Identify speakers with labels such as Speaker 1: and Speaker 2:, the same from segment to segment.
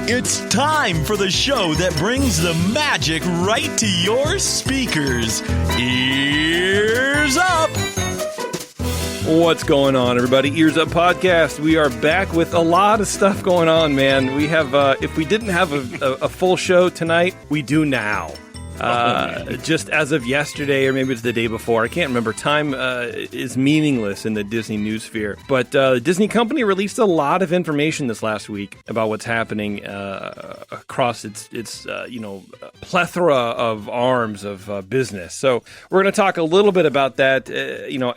Speaker 1: It's time for the show that brings the magic right to your speakers. Ears Up!
Speaker 2: What's going on, everybody? EarzUp podcast. We are back with a lot of stuff going on, man. We have, if we didn't have a full show tonight, we do now. Just as of yesterday, or maybe it's the day before, I can't remember. Time is meaningless in the Disney news sphere. But the Disney company released a lot of information this last week about what's happening across its plethora of arms of business. So we're going to talk a little bit about that,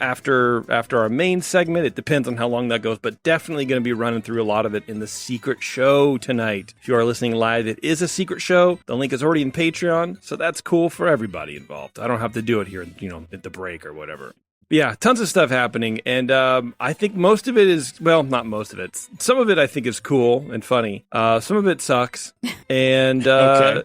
Speaker 2: after our main segment. It depends on how long that goes, but definitely going to be running through a lot of it in the secret show tonight. If you are listening live, it is a secret show. The link is already in Patreon, so that's cool for everybody involved. I don't have to do it here, at the break or whatever. But yeah, tons of stuff happening, and I think most of it is, well, not most of it. Some of it I think is cool and funny. Some of it sucks, and
Speaker 3: Okay.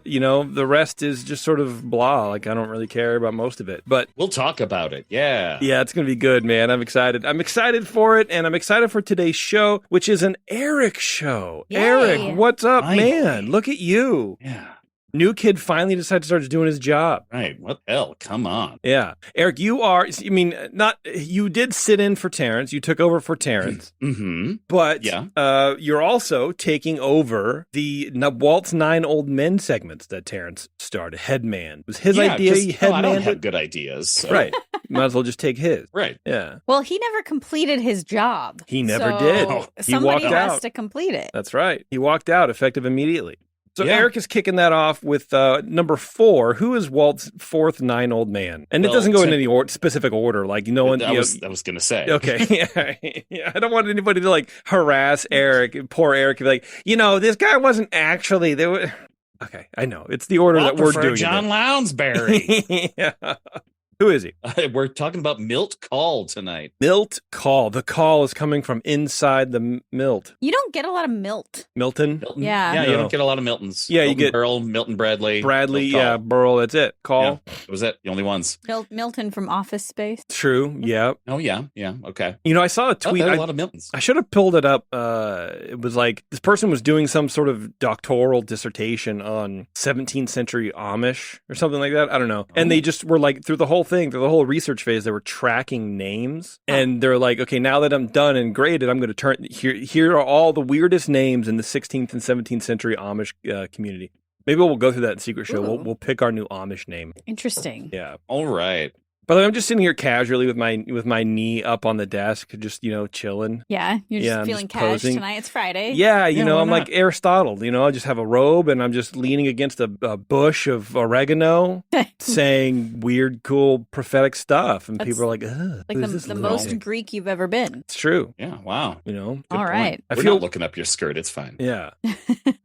Speaker 2: The rest is just sort of blah. Like, I don't really care about most of it. But
Speaker 3: We'll talk about it. Yeah.
Speaker 2: yeah, it's gonna be good, man. I'm excited. I'm excited for it, and I'm excited for today's show, which is an Erik show.
Speaker 4: Yay.
Speaker 2: Erik, what's up,
Speaker 3: Finally.
Speaker 2: man? Look at you.
Speaker 3: Yeah.
Speaker 2: New kid finally decided to start doing his job.
Speaker 3: Right. What the hell? Come on.
Speaker 2: Yeah. Erik, you did sit in for Terrence. You took over for Terrence.
Speaker 3: Mm-hmm.
Speaker 2: But
Speaker 3: Yeah.
Speaker 2: you're also taking over the Walt's 9 Old Men segments that Terrence started. Headman. It was his idea. He
Speaker 3: I don't
Speaker 2: headmanned
Speaker 3: have
Speaker 2: it.
Speaker 3: good ideas. So.
Speaker 2: Right. Might as well just take his.
Speaker 3: Right.
Speaker 2: Yeah.
Speaker 4: Well, he never completed his job.
Speaker 2: He never
Speaker 4: So
Speaker 2: did. He
Speaker 4: Somebody
Speaker 2: walked
Speaker 4: has
Speaker 2: out.
Speaker 4: to complete it.
Speaker 2: That's right. He walked out effective immediately. So
Speaker 3: Yeah.
Speaker 2: Erik is kicking that off with number 4. Who is Walt's 4th 9 Old Man? And it
Speaker 3: Well,
Speaker 2: doesn't go in any specific order. Like, no one.
Speaker 3: I was going to say.
Speaker 2: Okay. Yeah. I don't want anybody to harass Erik, poor Erik, and be like, this guy wasn't actually there. Okay, I know it's the order
Speaker 3: I
Speaker 2: that we're
Speaker 3: prefer
Speaker 2: doing.
Speaker 3: John Lounsbury.
Speaker 2: Yeah. Who is he?
Speaker 3: We're talking about Milt Kahl tonight.
Speaker 2: Milt Kahl. The call is coming from inside the Milt.
Speaker 4: You don't get a lot of Milt.
Speaker 2: Milton.
Speaker 3: Milton?
Speaker 4: Yeah.
Speaker 3: Yeah, you
Speaker 2: No.
Speaker 3: don't get a lot of Miltons.
Speaker 2: Yeah, you
Speaker 3: Milton
Speaker 2: get-
Speaker 3: Berle, Milton Bradley.
Speaker 2: Bradley.
Speaker 3: Milt Kahl.
Speaker 2: Yeah. Burl. That's it. Call.
Speaker 3: Yeah, that was it. The only ones.
Speaker 4: Milton from Office Space.
Speaker 2: True. Yeah.
Speaker 3: Oh, yeah. Yeah. Okay.
Speaker 2: I saw a
Speaker 3: Oh,
Speaker 2: tweet.
Speaker 3: there are a lot of Miltons.
Speaker 2: I should have pulled it up. It was like this person was doing some sort of doctoral dissertation on 17th century Amish or something like that. I don't know. And they just were through the whole research phase, they were tracking names. And they're like, okay, now that I'm done and graded, I'm going to here are all the weirdest names in the 16th and 17th century Amish community. Maybe we'll go through that in Secret Show.
Speaker 4: Ooh.
Speaker 2: We'll pick our new Amish name.
Speaker 4: Interesting.
Speaker 2: Yeah.
Speaker 3: All right.
Speaker 2: By the way, I'm just sitting here casually with my knee up on the desk, just chilling.
Speaker 4: Yeah, you're
Speaker 2: Yeah,
Speaker 4: just
Speaker 2: I'm
Speaker 4: feeling
Speaker 2: just
Speaker 4: cash
Speaker 2: posing.
Speaker 4: tonight. It's Friday.
Speaker 2: Yeah,
Speaker 3: Yeah, why
Speaker 2: I'm
Speaker 3: not?
Speaker 2: like Aristotle. I just have a robe and I'm just leaning against a bush of oregano, saying weird, cool, prophetic stuff, and
Speaker 4: That's
Speaker 2: people are like, "Ugh,
Speaker 4: Like
Speaker 2: who's
Speaker 4: the
Speaker 2: this
Speaker 4: most
Speaker 2: lunatic?"
Speaker 4: Greek you've ever been.
Speaker 2: It's true.
Speaker 3: Yeah. Wow.
Speaker 4: All
Speaker 3: Good
Speaker 4: right.
Speaker 3: point.
Speaker 2: I
Speaker 3: We're
Speaker 2: feel-
Speaker 3: not looking up your skirt. It's fine.
Speaker 2: Yeah,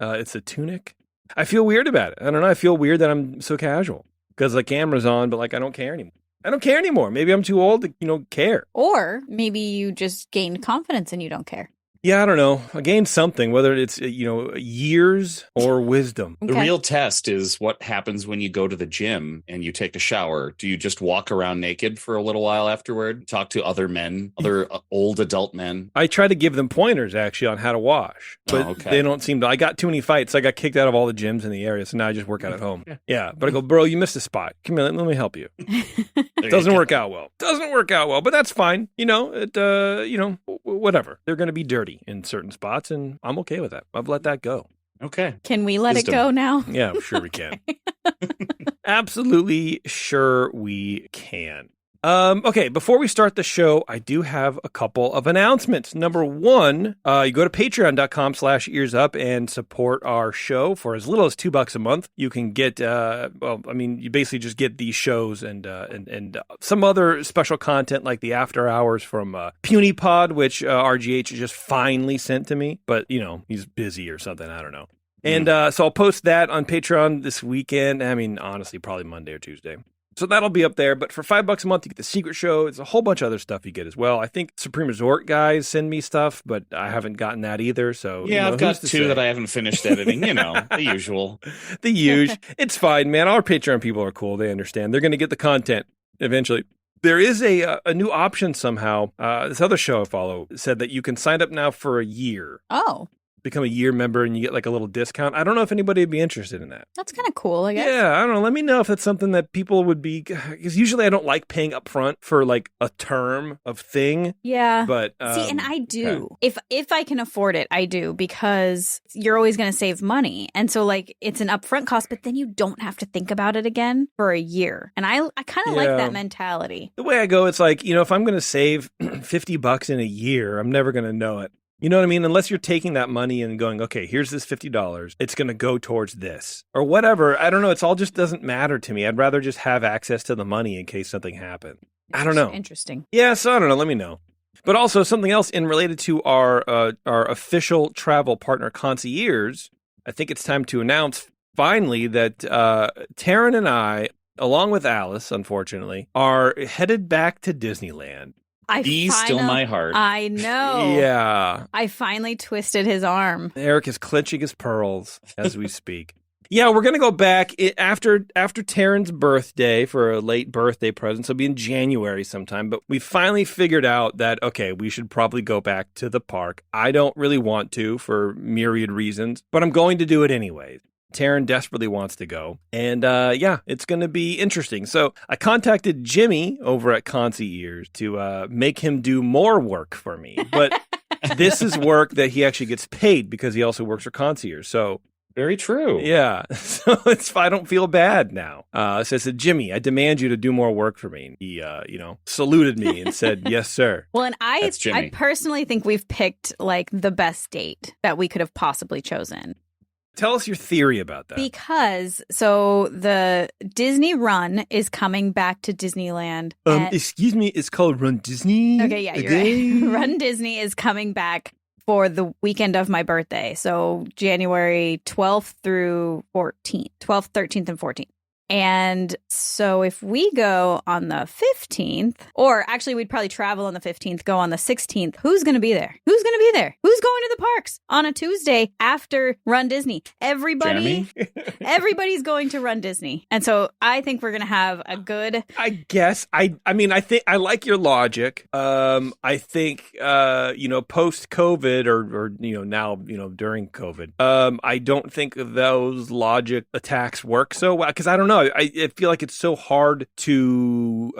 Speaker 2: it's a tunic. I feel weird about it. I don't know. I feel weird that I'm so casual because the camera's on, but I don't care anymore. I don't care anymore. Maybe I'm too old to care.
Speaker 4: Or maybe you just gained confidence and you don't care.
Speaker 2: Yeah, I don't know. I gained something, whether it's years or wisdom.
Speaker 3: The real test is what happens when you go to the gym and you take a shower. Do you just walk around naked for a little while afterward? Talk to other men, other old adult men?
Speaker 2: I try to give them pointers actually on how to wash, but
Speaker 3: Oh, okay.
Speaker 2: they don't seem to. I got too many fights. I got kicked out of all the gyms in the area, so now I just work out at home. Yeah, but I go, bro, you missed a spot. Come here, let me help you.
Speaker 3: There
Speaker 2: Doesn't
Speaker 3: you
Speaker 2: work out well. Doesn't work out well, but that's fine. Whatever. They're going to be dirty in certain spots, and I'm okay with that. I've let that go.
Speaker 3: go. Okay.
Speaker 4: Can we let
Speaker 3: Wisdom.
Speaker 4: it go now?
Speaker 2: Yeah, I'm sure we can. Absolutely sure we can. Okay, before we start the show, I do have a couple of announcements. Number one, you go to patreon.com/earsup and support our show for as little as $2 a month. You can get, you basically just get these shows and some other special content like the after hours from Puny Pod, which RGH just finally sent to me, but he's busy or something. I don't know. And so I'll post that on Patreon this weekend. I mean, honestly, probably Monday or Tuesday. So that'll be up there. But for $5 a month, you get the secret show. It's a whole bunch of other stuff you get as well. I think Supreme Resort guys send me stuff, but I haven't gotten that either. So
Speaker 3: Yeah, I've got
Speaker 2: who's to
Speaker 3: two
Speaker 2: say?
Speaker 3: that I haven't finished editing. The usual.
Speaker 2: The huge. It's fine, man. Our Patreon people are cool. They understand. They're going to get the content eventually. There is a new option somehow. This other show I follow said that you can sign up now for a year.
Speaker 4: Oh.
Speaker 2: become a year member and you get like a little discount. I don't know if anybody would be interested in that.
Speaker 4: That's kind of cool, I guess.
Speaker 2: Yeah, I don't know. Let me know if it's something that people would be, because usually I don't like paying up front for like a term of thing.
Speaker 4: Yeah.
Speaker 2: But
Speaker 4: see, and I do. If I can afford it, I do, because you're always going to save money. And so like it's an upfront cost, but then you don't have to think about it again for a year. And I kind of like that mentality.
Speaker 2: The way I go, it's like, if I'm going to save $50 in a year, I'm never going to know it. You know what I mean? Unless you're taking that money and going, okay, here's this $50. It's going to go towards this or whatever. I don't know. It's all just doesn't matter to me. I'd rather just have access to the money in case something happened. I don't know.
Speaker 4: Interesting.
Speaker 2: Yeah, so I don't know. Let me know. But also something else in related to our official travel partner, Concierge. I think it's time to announce finally that Taryn and I, along with Alice, unfortunately, are headed back to Disneyland.
Speaker 3: Still my heart.
Speaker 4: I know.
Speaker 2: Yeah.
Speaker 4: I finally twisted his arm.
Speaker 2: Erik is clenching his pearls as we speak. Yeah, we're going to go back after Taryn's birthday for a late birthday present. So it'll be in January sometime. But we finally figured out that, okay, we should probably go back to the park. I don't really want to for myriad reasons, but I'm going to do it anyways. Taryn desperately wants to go. And it's going to be interesting. So I contacted Jimmy over at Concierge to make him do more work for me. But this is work that he actually gets paid because he also works for Concierge. So
Speaker 3: very true.
Speaker 2: Yeah. So I don't feel bad now. So I said, Jimmy, I demand you to do more work for me. And he, saluted me and said, yes, sir.
Speaker 4: Well, and I personally think we've picked like the best date that we could have possibly chosen.
Speaker 2: Tell us your theory about that.
Speaker 4: Because, so the Disney Run is coming back to Disneyland.
Speaker 2: Excuse me, it's called Run Disney?
Speaker 4: Okay, yeah, you're right. Run Disney is coming back for the weekend of my birthday. So January 12th through 14th, 12th, 13th, and 14th. And so if we go on the 15th, or actually we'd probably travel on the 15th, go on the 16th, who's going to be there? Who's going to be there? Who's going to the parks on a Tuesday after Run Disney? Everybody's going to Run Disney. And so I think we're going to have a good...
Speaker 2: I guess. I think I like your logic. I think, post-COVID or now, during COVID, I don't think those logic attacks work so well because I don't know. I feel like it's so hard to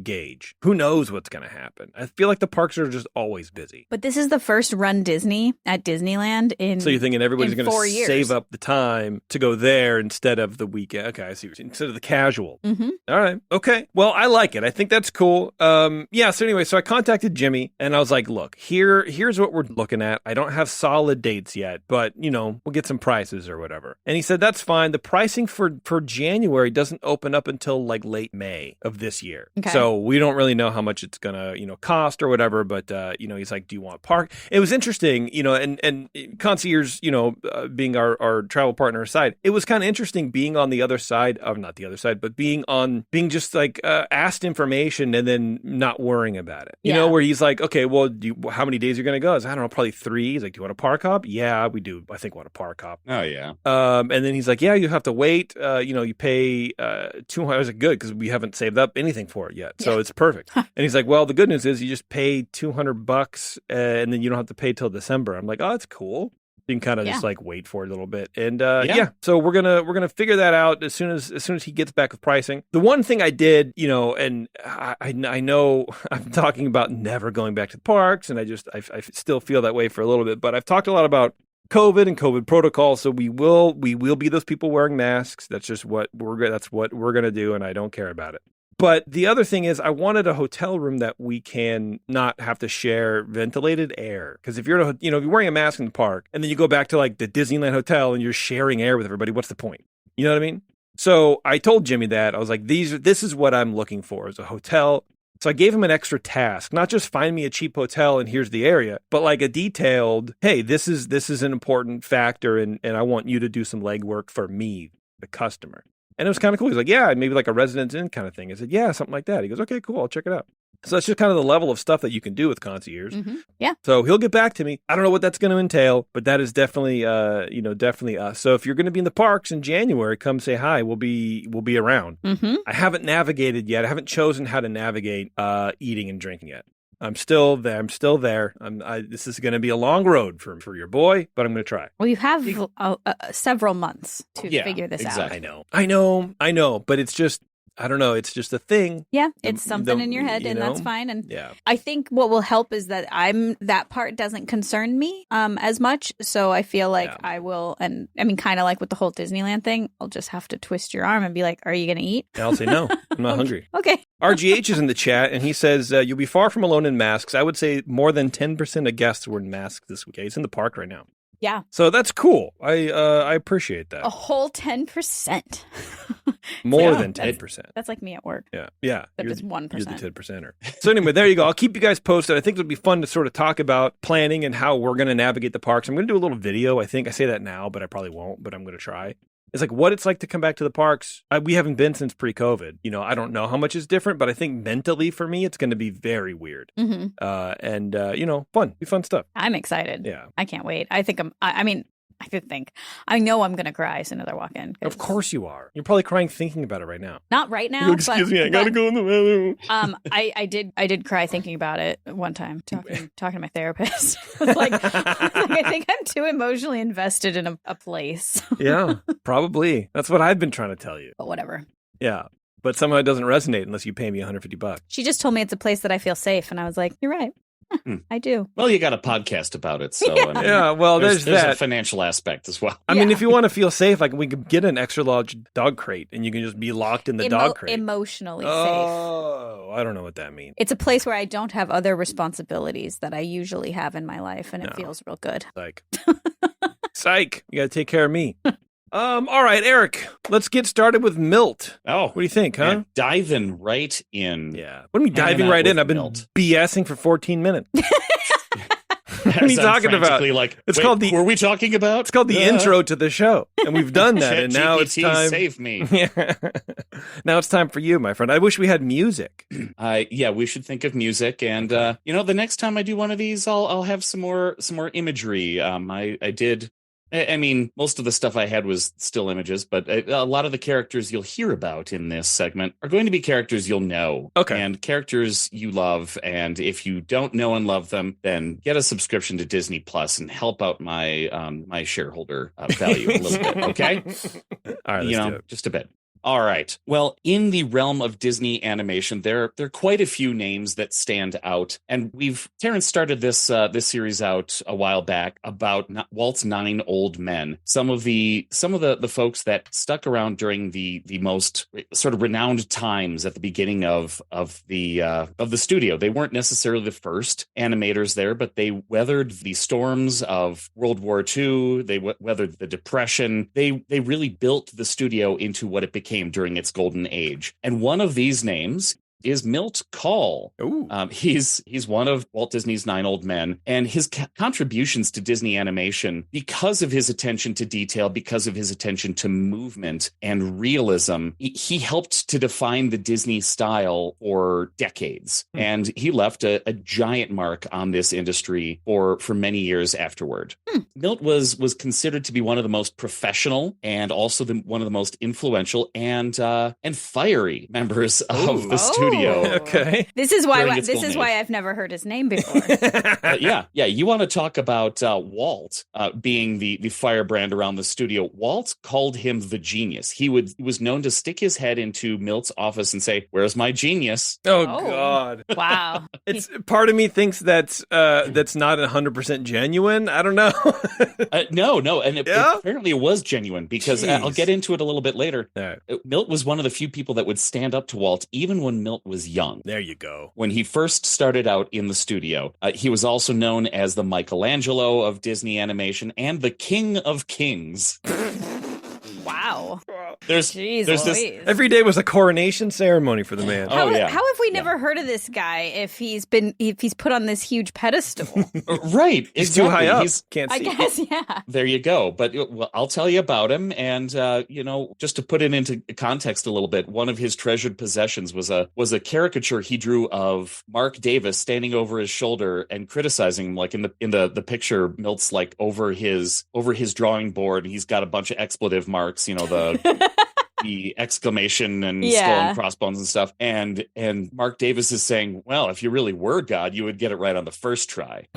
Speaker 2: gauge. Who knows what's going to happen? I feel like the parks are just always busy.
Speaker 4: But this is the first Run Disney at Disneyland in
Speaker 2: So you're thinking everybody's going to save up the time to go there instead of the weekend. Okay, I see what you're saying. Instead of the casual.
Speaker 4: Mm-hmm.
Speaker 2: All right. Okay. Well, I like it. I think that's cool. So anyway, so I contacted Jimmy and I was like, look, here's what we're looking at. I don't have solid dates yet, but we'll get some prices or whatever. And he said, that's fine. The pricing for January doesn't open up until like late May of this year.
Speaker 4: Okay.
Speaker 2: So we don't really know how much it's going to, cost or whatever. But, he's like, do you want park? It was interesting, and Concierge, being our travel partner aside, it was kind of interesting being on the other side of, not the other side, but being just like asked information and then not worrying about it.
Speaker 4: Yeah.
Speaker 2: Where he's like, okay, well, how many days are you going to go? I was, I don't know, probably 3. He's like, do you want a park hop? Yeah, we do. I think we want a park hop.
Speaker 3: Oh, yeah.
Speaker 2: And then he's like, yeah, you have to wait. You pay $200. I was like, good, because we haven't saved up anything for it yet. So it's perfect. And he's like, well, the good news is you just pay $200 and then you don't have to pay till December. I'm like, oh, that's cool. You can kind of just like wait for it a little bit. And so we're gonna figure that out as soon as he gets back with pricing. The one thing I did, and I know I'm talking about never going back to the parks, and I still feel that way for a little bit, but I've talked a lot about COVID and COVID protocol, so we will be those people wearing masks. That's just what we're gonna do, and I don't care about it. But the other thing is, I wanted a hotel room that we can not have to share ventilated air. Because if you're wearing a mask in the park, and then you go back to like the Disneyland hotel and you're sharing air with everybody, what's the point? You know what I mean? So I told Jimmy that I was like, this is what I'm looking for as a hotel. So I gave him an extra task, not just find me a cheap hotel and here's the area, but like a detailed, hey, this is an important factor and I want you to do some legwork for me, the customer. And it was kind of cool. He's like, yeah, maybe like a Residence Inn kind of thing. I said, yeah, something like that. He goes, okay, cool. I'll check it out. So that's just kind of the level of stuff that you can do with Concierge.
Speaker 4: Mm-hmm. Yeah.
Speaker 2: So he'll get back to me. I don't know what that's going to entail, but that is definitely, definitely us. So if you're going to be in the parks in January, come say hi. We'll be around.
Speaker 4: Mm-hmm.
Speaker 2: I haven't navigated yet. I haven't chosen how to navigate eating and drinking yet. I'm still there. This is going to be a long road for your boy, but I'm going to try.
Speaker 4: Well, you have several months to figure this out.
Speaker 2: I know, but it's just, I don't know. It's just a thing.
Speaker 4: Yeah, it's something in your head, and that's fine. And I think what will help is that that part doesn't concern me as much. So I feel like I will, and I mean, kind of like with the whole Disneyland thing, I'll just have to twist your arm and be like, "Are you going to eat?"
Speaker 2: And I'll say no. I'm not hungry.
Speaker 4: Okay.
Speaker 2: RGH is in the chat, and he says you'll be far from alone in masks. I would say more than 10% of guests were in masks this week. He's in the park right now.
Speaker 4: Yeah.
Speaker 2: So that's cool. I appreciate that.
Speaker 4: A whole 10%.
Speaker 2: More than 10%.
Speaker 4: That's like me at work.
Speaker 2: Yeah.
Speaker 4: Except it's 1%.
Speaker 2: You're the 10%er. So anyway, there you go. I'll keep you guys posted. I think it'll be fun to sort of talk about planning and how we're going to navigate the parks. I'm going to do a little video. I think I say that now, but I probably won't, but I'm going to try. It's like what it's like to come back to the parks. We haven't been since pre-COVID. I don't know how much is different, but I think mentally for me, it's going to be very weird. Mm-hmm. Fun. Be fun stuff.
Speaker 4: I'm excited.
Speaker 2: Yeah.
Speaker 4: I can't wait. I know I'm going to cry as soon as I walk in.
Speaker 2: Of course you are. You're probably crying thinking about it right now.
Speaker 4: Not right now.
Speaker 2: Excuse me, I got to go in the bathroom.
Speaker 4: I did cry thinking about it one time, talking to my therapist. I was like, I think I'm too emotionally invested in a place.
Speaker 2: Yeah, probably. That's what I've been trying to tell you.
Speaker 4: But whatever.
Speaker 2: Yeah. But somehow it doesn't resonate unless you pay me $150.
Speaker 4: She just told me it's a place that I feel safe. And I was like, you're right. I do.
Speaker 3: Well, you got a podcast about it, so
Speaker 4: yeah.
Speaker 3: I mean,
Speaker 2: there's that.
Speaker 3: a financial aspect as well.
Speaker 2: I mean, if you want to feel safe, like we could get an extra large dog crate, and you can just be locked in the dog crate.
Speaker 4: Emotionally safe.
Speaker 2: Oh, I don't know what that means.
Speaker 4: It's a place where I don't have other responsibilities that I usually have in my life, and it feels real good.
Speaker 2: Psych. You got to take care of me. All right, Erik, let's get started with Milt.
Speaker 3: Oh.
Speaker 2: What do you think, huh?
Speaker 3: Yeah, diving right in.
Speaker 2: Yeah. What are we diving right in? I've been BSing for 14 minutes. What are you talking about?
Speaker 3: Were we talking about?
Speaker 2: It's called the intro to the show. And we've done that. And now it's time.
Speaker 3: Save me.
Speaker 2: Now it's time for you, my friend. I wish we had music.
Speaker 3: We should think of music. And, the next time I do one of these, I'll have some more imagery. I mean, most of the stuff I had was still images, but a lot of the characters you'll hear about in this segment are going to be characters you'll know.
Speaker 2: Okay.
Speaker 3: And characters you love. And if you don't know and love them, then get a subscription to Disney Plus and help out my my shareholder value a little bit. Okay.
Speaker 2: All right. Let's do it.
Speaker 3: Just a bit. All right. Well, in the realm of Disney animation, there are quite a few names that stand out, and Terrence started this series out a while back about Walt's 9 Old Men. Some of the folks that stuck around during the most sort of renowned times at the beginning of the studio. They weren't necessarily the first animators there, but they weathered the storms of World War II. They weathered the Depression. They really built the studio into what it became during its golden age. And one of these names is Milt Kahl. He's one of Walt Disney's 9 Old Men, and his contributions to Disney animation, because of his attention to detail, because of his attention to movement and realism, he helped to define the Disney style for decades. And he left a giant mark on this industry for many years afterward. Milt was considered to be one of the most professional and also one of the most influential and fiery members of the studio.
Speaker 2: Okay.
Speaker 4: This is why I've never heard his name before.
Speaker 3: Yeah. You want to talk about Walt being the firebrand around the studio? Walt called him the genius. He was known to stick his head into Milt's office and say, "Where's my genius?"
Speaker 2: Oh God!
Speaker 4: Wow.
Speaker 2: It's part of me thinks that's not 100% genuine. I don't know.
Speaker 3: No, and apparently it was genuine because I'll get into it a little bit later.
Speaker 2: Right.
Speaker 3: Milt was one of the few people that would stand up to Walt, even when Milt was young.
Speaker 2: There you go.
Speaker 3: When he first started out in the studio, he was also known as the Michelangelo of Disney animation and the King of Kings.
Speaker 4: Wow.
Speaker 3: There's this.
Speaker 2: Every day was a coronation ceremony for the man.
Speaker 4: How have we never heard of this guy if he's put on this huge pedestal?
Speaker 3: Right.
Speaker 2: He's too high up.
Speaker 4: Can't see. I guess, yeah.
Speaker 3: There you go. But I'll tell you about him. And, just to put it into context a little bit, one of his treasured possessions was a caricature he drew of Mark Davis standing over his shoulder and criticizing him, like in the picture. Milt's like over his drawing board. He's got a bunch of expletive marks, the exclamation and skull
Speaker 4: Yeah.
Speaker 3: and crossbones and stuff. And Mark Davis is saying, well, if you really were God, you would get it right on the first try.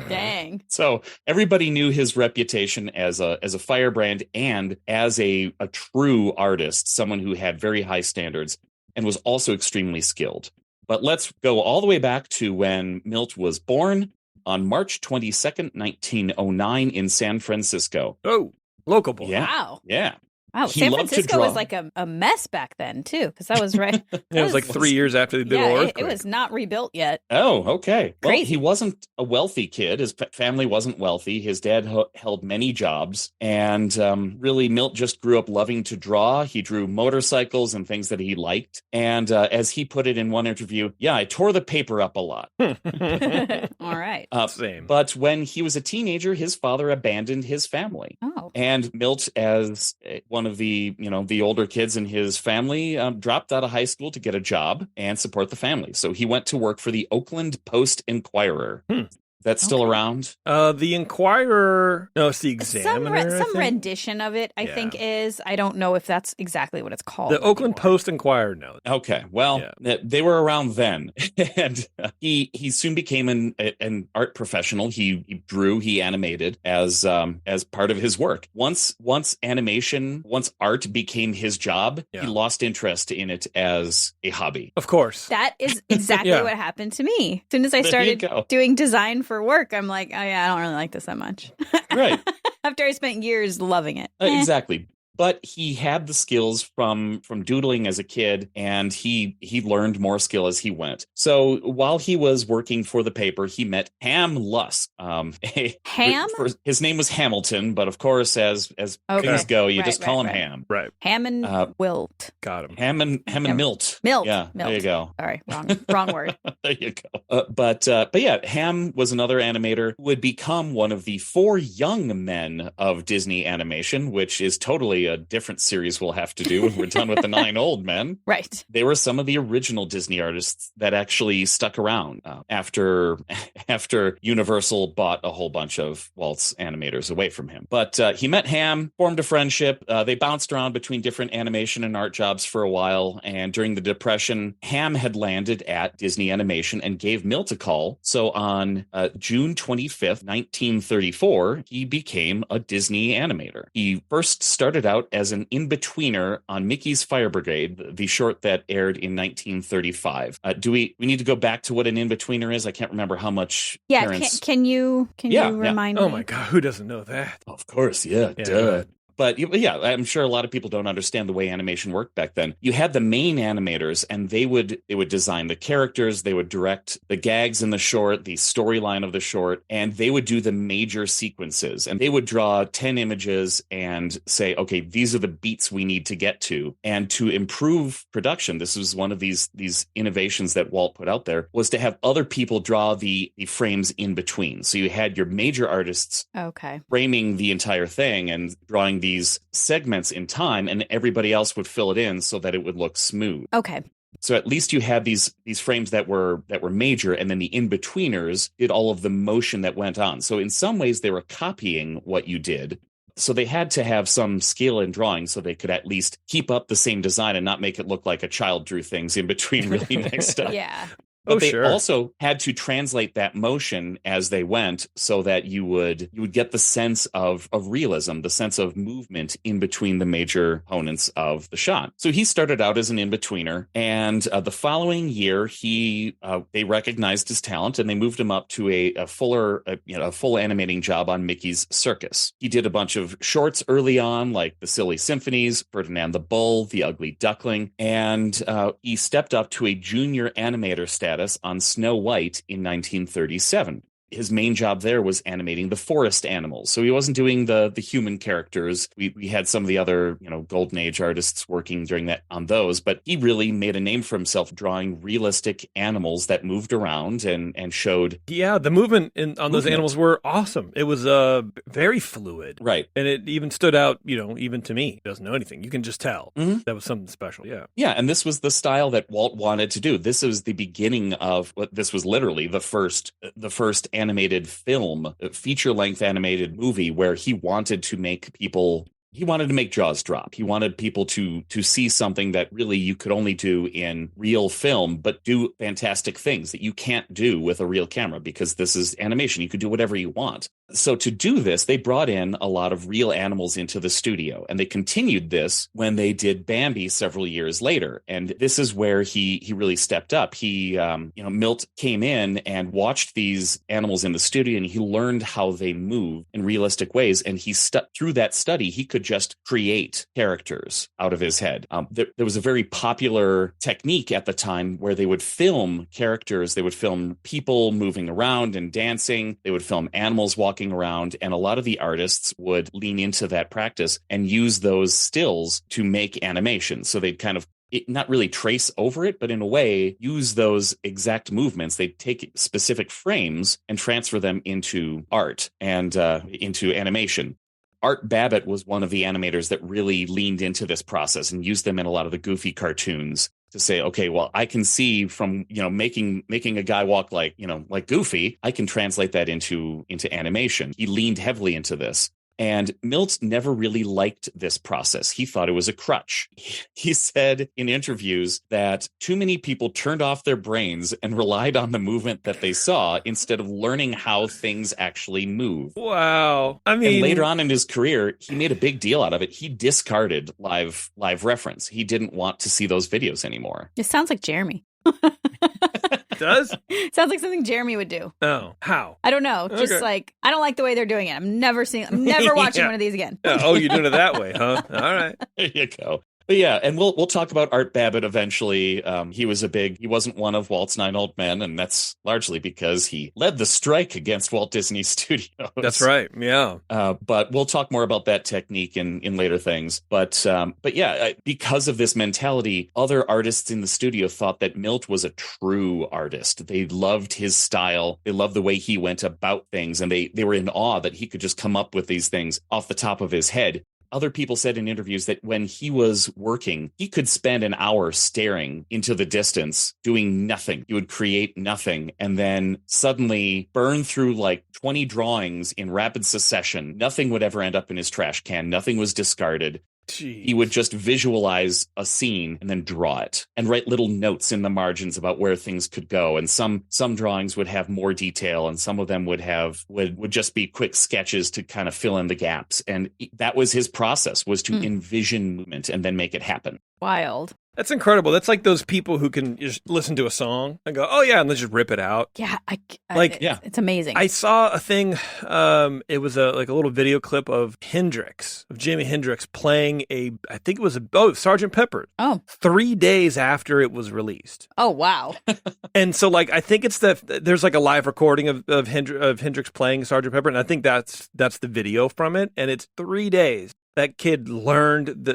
Speaker 4: Dang.
Speaker 3: So everybody knew his reputation as a firebrand and as a true artist, someone who had very high standards and was also extremely skilled. But let's go all the way back to when Milt was born on March 22nd, 1909 in San Francisco.
Speaker 2: Oh, local boy.
Speaker 3: Yeah.
Speaker 4: Wow.
Speaker 3: Yeah.
Speaker 4: Wow.
Speaker 3: He
Speaker 4: San
Speaker 3: loved to
Speaker 4: Francisco
Speaker 3: draw.
Speaker 4: was like a mess back then, too, because that was right.
Speaker 2: It was like 3 years after they did the
Speaker 4: Yeah, it
Speaker 2: earthquake.
Speaker 4: was not rebuilt yet.
Speaker 3: Oh, okay. Well,
Speaker 4: Crazy.
Speaker 3: he wasn't a wealthy kid. His family wasn't wealthy. His dad held many jobs. And really, Milt just grew up loving to draw. He drew motorcycles and things that he liked. And as he put it in one interview, yeah, I tore the paper up a lot.
Speaker 4: All right.
Speaker 2: Same.
Speaker 3: But when he was a teenager, his father abandoned his family.
Speaker 4: Oh.
Speaker 3: And Milt, as one of the older kids in his family, dropped out of high school to get a job and support the family. So he went to work for the Oakland Post-Inquirer. That's still around?
Speaker 2: The Inquirer. No, it's the Examiner.
Speaker 4: Some rendition of it, I think, is. I don't know if that's exactly what it's called.
Speaker 2: The Oakland
Speaker 4: anymore.
Speaker 2: Post-Inquirer. No.
Speaker 3: Okay, well, they were around then, and he soon became an art professional. He drew, he animated as part of his work. Once art became his job, he lost interest in it as a hobby.
Speaker 2: Of course,
Speaker 4: that is exactly what happened to me. As soon as I started doing design for work, I'm like, oh yeah, I don't really like this that much.
Speaker 3: Right.
Speaker 4: After I spent years loving it.
Speaker 3: Exactly. But he had the skills from doodling as a kid, and he learned more skill as he went. So while he was working for the paper, he met Ham Lusk.
Speaker 4: Ham?
Speaker 3: His name was Hamilton, but of course, as things go, you just call him Ham.
Speaker 2: Right.
Speaker 4: Ham and Wilt.
Speaker 2: Got him.
Speaker 3: Ham and Milt.
Speaker 4: Milt.
Speaker 3: Yeah,
Speaker 4: Milt.
Speaker 3: there you go.
Speaker 4: Sorry, wrong word.
Speaker 3: There you go. But yeah, Ham was another animator who would become one of the 4 young men of Disney animation, which is totally a different series we'll have to do when we're done with the 9 old men.
Speaker 4: Right.
Speaker 3: They were some of the original Disney artists that actually stuck around after Universal bought a whole bunch of Walt's animators away from him. But he met Ham, formed a friendship. They bounced around between different animation and art jobs for a while. And during the Depression, Ham had landed at Disney Animation and gave Milt a call. So on June 25th, 1934, he became a Disney animator. He first started out as an in-betweener on Mickey's Fire Brigade, the short that aired in 1935. Do we need to go back to what an in-betweener is? I can't remember how much parents...
Speaker 4: Can you remind me?
Speaker 2: Oh my God, who doesn't know that?
Speaker 3: Of course, duh. But yeah, I'm sure a lot of people don't understand the way animation worked back then. You had the main animators, and they would design the characters, they would direct the gags in the short, the storyline of the short, and they would do the major sequences. And they would draw 10 images and say, okay, these are the beats we need to get to. And to improve production, this was one of these innovations that Walt put out there, was to have other people draw the frames in between. So you had your major artists framing the entire thing and drawing these segments in time, and everybody else would fill it in so that it would look smooth.
Speaker 4: Okay.
Speaker 3: So at least you had these frames that were major, and then the in-betweeners did all of the motion that went on. So in some ways they were copying what you did. So they had to have some skill in drawing so they could at least keep up the same design and not make it look like a child drew things in between really nice stuff.
Speaker 4: Yeah.
Speaker 3: But they also had to translate that motion as they went so that you would get the sense of realism, the sense of movement in between the major components of the shot. So he started out as an in-betweener, and the following year they recognized his talent and they moved him up to a full animating job on Mickey's Circus. He did a bunch of shorts early on, like The Silly Symphonies, Ferdinand the Bull, The Ugly Duckling, and he stepped up to a junior animator status on Snow White in 1937. His main job there was animating the forest animals. So he wasn't doing the human characters. We had some of the other, Golden Age artists working during that on those, but he really made a name for himself drawing realistic animals that moved around and showed.
Speaker 2: Yeah, the movement on those animals were awesome. It was very fluid.
Speaker 3: Right.
Speaker 2: And it even stood out, even to me. It doesn't know anything. You can just tell that was something special. Yeah.
Speaker 3: Yeah. And this was the style that Walt wanted to do. This was the beginning of what this was literally the first animated film, feature-length animated movie where he wanted to make people he wanted to make jaws drop. He wanted people to see something that really you could only do in real film, but do fantastic things that you can't do with a real camera because this is animation. You could do whatever you want. So to do this, they brought in a lot of real animals into the studio, and they continued this when they did Bambi several years later. And this is where he really stepped up. Milt came in and watched these animals in the studio, and he learned how they move in realistic ways. And through that study, he could just create characters out of his head. There was a very popular technique at the time where they would film characters. They would film people moving around and dancing. They would film animals walking around, and a lot of the artists would lean into that practice and use those stills to make animation. So they'd kind of not really trace over it, but in a way use those exact movements. They take specific frames and transfer them into art and into animation. Art Babbitt was one of the animators that really leaned into this process and used them in a lot of the Goofy cartoons to say, okay, well, I can see from, making a guy walk like Goofy, I can translate that into animation. He leaned heavily into this. And Milt never really liked this process. He thought it was a crutch. He said in interviews that too many people turned off their brains and relied on the movement that they saw instead of learning how things actually move.
Speaker 2: Wow. I mean,
Speaker 3: and later on in his career, he made a big deal out of it. He discarded live reference. He didn't want to see those videos anymore.
Speaker 4: It sounds like Jeremy.
Speaker 2: Does?
Speaker 4: Sounds like something Jeremy would do.
Speaker 2: Oh, how?
Speaker 4: I don't know. Just like, I don't like the way they're doing it. I'm never watching one of these again.
Speaker 2: Oh, you're doing it that way, huh? All right.
Speaker 3: There you go. But yeah, and we'll talk about Art Babbitt eventually. He wasn't one of Walt's 9 old men, and that's largely because he led the strike against Walt Disney Studios.
Speaker 2: That's right. Yeah.
Speaker 3: But we'll talk more about that technique in later things. But yeah, because of this mentality, other artists in the studio thought that Milt was a true artist. They loved his style. They loved the way he went about things, and they were in awe that he could just come up with these things off the top of his head. Other people said in interviews that when he was working, he could spend an hour staring into the distance, doing nothing. He would create nothing and then suddenly burn through like 20 drawings in rapid succession. Nothing would ever end up in his trash can. Nothing was discarded.
Speaker 2: Jeez.
Speaker 3: He would just visualize a scene and then draw it and write little notes in the margins about where things could go. And some drawings would have more detail, and some of them would just be quick sketches to kind of fill in the gaps. And that was his process, was to envision movement and then make it happen.
Speaker 4: Wild.
Speaker 2: That's incredible. That's like those people who can just listen to a song and go, oh yeah, and let's just rip it out.
Speaker 4: Yeah. It's amazing.
Speaker 2: I saw a thing. It was a little video clip of Jimi Hendrix playing I think it was Sgt. Pepper.
Speaker 4: Oh.
Speaker 2: 3 days after it was released.
Speaker 4: Oh, wow.
Speaker 2: And so I think it's there's like a live recording of Hendrix playing Sgt. Pepper. And I think that's the video from it. And it's 3 days. That kid learned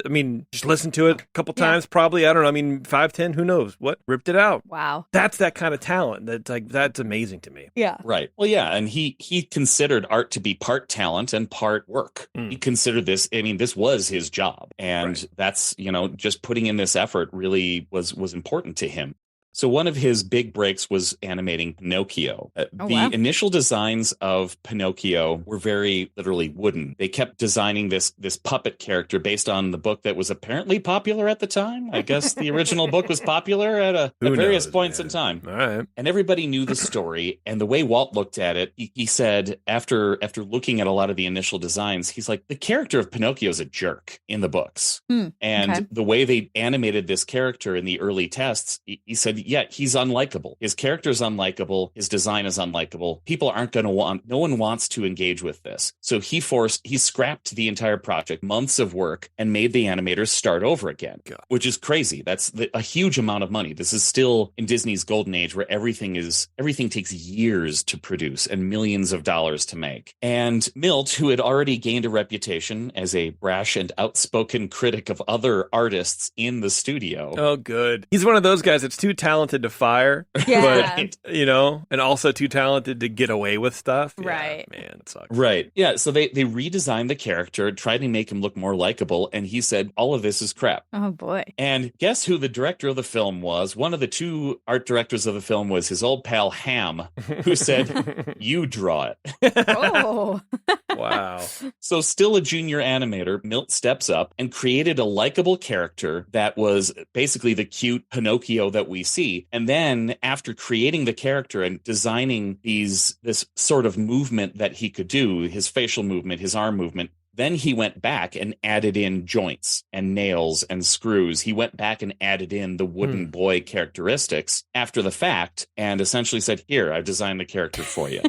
Speaker 2: just listened to it a couple times, probably. I don't know. 5, 10, who knows what? Ripped it out.
Speaker 4: Wow.
Speaker 2: That's that kind of talent. That's amazing to me.
Speaker 4: Yeah.
Speaker 3: Right. Well, yeah. And he considered art to be part talent and part work. He considered this, this was his job. And that's, just putting in this effort really was important to him. So one of his big breaks was animating Pinocchio. The initial designs of Pinocchio were very literally wooden. They kept designing this puppet character based on the book that was apparently popular at the time. I guess the original book was popular at various points in time.
Speaker 2: All right.
Speaker 3: And everybody knew the story. And the way Walt looked at it, he said, after looking at a lot of the initial designs, he's like, the character of Pinocchio is a jerk in the books. And the way they animated this character in the early tests, he said, yeah, he's unlikable. His character is unlikable. His design is unlikable. People aren't going to no one wants to engage with this. So he scrapped the entire project, months of work, and made the animators start over again, which is crazy. That's a huge amount of money. This is still in Disney's golden age where everything takes years to produce and millions of dollars to make. And Milt, who had already gained a reputation as a brash and outspoken critic of other artists in the studio.
Speaker 2: Oh, good. He's one of those guys that's too talented to fire, but and also too talented to get away with stuff.
Speaker 4: Right.
Speaker 2: Yeah, man, it sucks.
Speaker 3: Right. Yeah. So they redesigned the character, tried to make him look more likable, and he said, all of this is crap.
Speaker 4: Oh, boy.
Speaker 3: And guess who the director of the film was? One of the two art directors of the film was his old pal Ham, who said, you draw it.
Speaker 4: Oh.
Speaker 2: Wow.
Speaker 3: So still a junior animator, Milt steps up and created a likable character that was basically the cute Pinocchio that we see. And then after creating the character and designing this sort of movement that he could do, his facial movement, his arm movement, then he went back and added in joints and nails and screws. He went back and added in the wooden boy characteristics after the fact and essentially said, here, I've designed the character for you.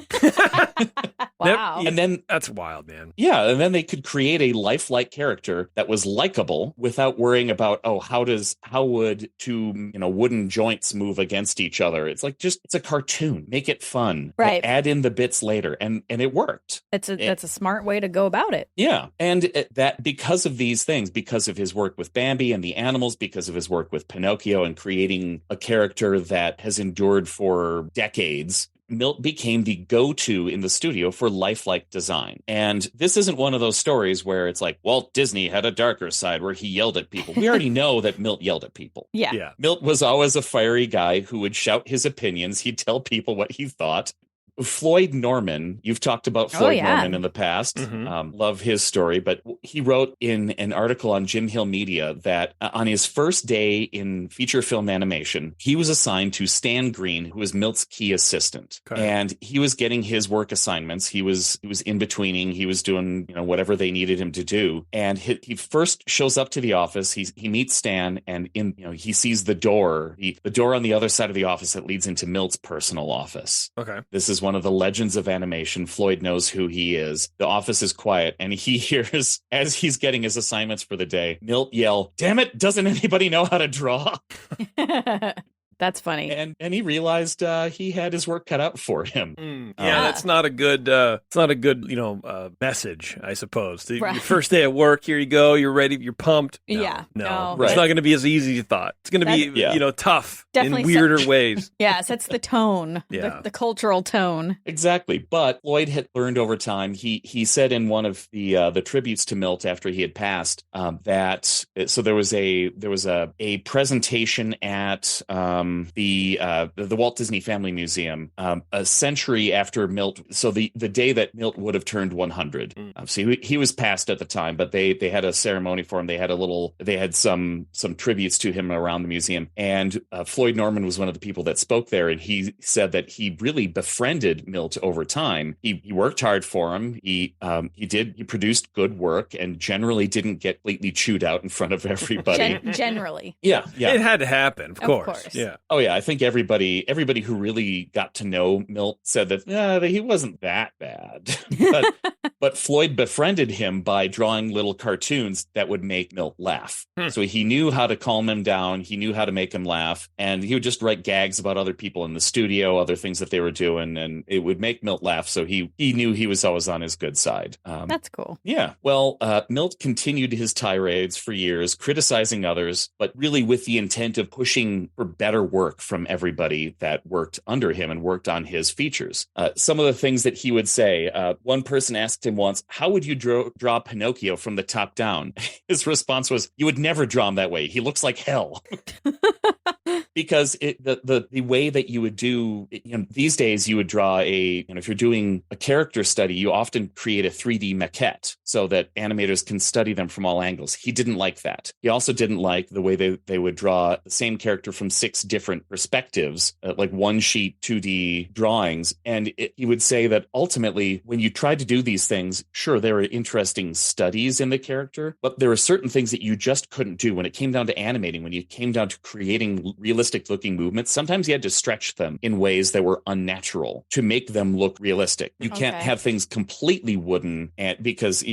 Speaker 4: Wow.
Speaker 3: And then
Speaker 2: that's wild, man.
Speaker 3: Yeah, and then they could create a lifelike character that was likable without worrying about, how would two, wooden joints move against each other? It's like it's a cartoon. Make it fun.
Speaker 4: Right.
Speaker 3: Add in the bits later, and it worked.
Speaker 4: That's a smart way to go about it.
Speaker 3: Yeah, and that because of these things, because of his work with Bambi and the animals, because of his work with Pinocchio and creating a character that has endured for decades, Milt became the go-to in the studio for lifelike design. And this isn't one of those stories where it's like Walt Disney had a darker side where he yelled at people. We already know that Milt yelled at people.
Speaker 4: Yeah.
Speaker 3: Milt was always a fiery guy who would shout his opinions. He'd tell people what he thought. Floyd Norman, you've talked about Floyd Norman in the past. Love his story, but he wrote in an article on Jim Hill Media that on his first day in feature film animation, he was assigned to Stan Green, who was Milt's key assistant. Okay. And he was getting his work assignments. He was in-betweening. He was doing whatever they needed him to do. And he first shows up to the office. He meets Stan, and he sees the door on the other side of the office that leads into Milt's personal office.
Speaker 2: Okay.
Speaker 3: This is one of the legends of animation. Floyd knows who he is. The office is quiet, and he hears, as he's getting his assignments for the day, Milt yell, "Damn it, doesn't anybody know how to draw?"
Speaker 4: That's funny.
Speaker 3: And he realized he had his work cut out for him.
Speaker 2: That's not a good message, I suppose. Your first day at work, here you go, you're ready, you're pumped. No.
Speaker 3: Right.
Speaker 2: It's not going to be as easy as you thought. It's going to be tough
Speaker 4: Definitely
Speaker 2: in weirder ways.
Speaker 4: Yeah, sets the tone, the cultural tone.
Speaker 3: Exactly. But Floyd had learned over time. He said in one of the tributes to Milt after he had passed that there was a presentation at the Walt Disney Family Museum a century after Milt. So the day that Milt would have turned 100. So he was passed at the time, but they had a ceremony for him. They had some tributes to him around the museum. And Floyd Norman was one of the people that spoke there, and he said that he really befriended Milt over time. He worked hard for him. He produced good work and generally didn't get completely chewed out in front of everybody.
Speaker 4: Generally.
Speaker 3: Yeah.
Speaker 2: It had to happen, of course. Yeah.
Speaker 3: Oh yeah, I think everybody who really got to know Milt said that he wasn't that bad. But Floyd befriended him by drawing little cartoons that would make Milt laugh. So he knew how to calm him down. He knew how to make him laugh. And he would just write gags about other people in the studio, other things that they were doing, and it would make Milt laugh. So he knew he was always on his good side.
Speaker 4: That's cool.
Speaker 3: Yeah. Well, Milt continued his tirades for years, criticizing others, but really with the intent of pushing for better work from everybody that worked under him and worked on his features. Some of the things that he would say, one person asked him once, "How would you draw Pinocchio from the top down?" His response was, "You would never draw him that way. He looks like hell." Because the way that you would do, these days you would draw if you're doing a character study, you often create a 3D maquette so that animators can study them from all angles. He didn't like that. He also didn't like the way they would draw the same character from 6 different perspectives, like one sheet 2D drawings. And he would say that ultimately, when you tried to do these things, sure, there were interesting studies in the character, but there were certain things that you just couldn't do when it came down to animating, when you came down to creating realistic looking movements. Sometimes you had to stretch them in ways that were unnatural to make them look realistic. You can't have things completely wooden because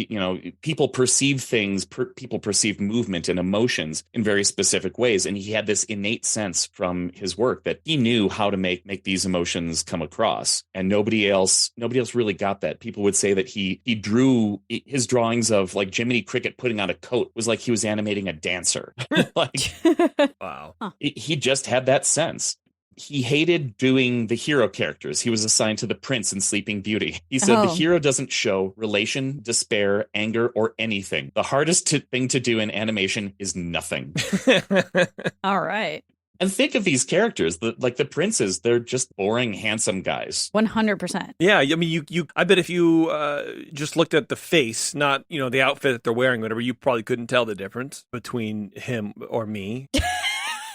Speaker 3: people perceive things, people perceive movement and emotions in very specific ways. And he had this innate sense from his work that he knew how to make these emotions come across. And nobody else really got that. People would say that he drew his drawings of like Jiminy Cricket putting on a coat was like he was animating a dancer.
Speaker 2: Wow.
Speaker 3: He just had that sense. He hated doing the hero characters. He was assigned to the prince in Sleeping Beauty. He said the hero doesn't show relation, despair, anger, or anything. The hardest thing to do in animation is nothing.
Speaker 4: All right.
Speaker 3: And think of these characters, like the princes, they're just boring, handsome guys.
Speaker 4: 100%.
Speaker 2: Yeah, I mean, I bet if you just looked at the face, not, the outfit that they're wearing, whatever, you probably couldn't tell the difference between him or me.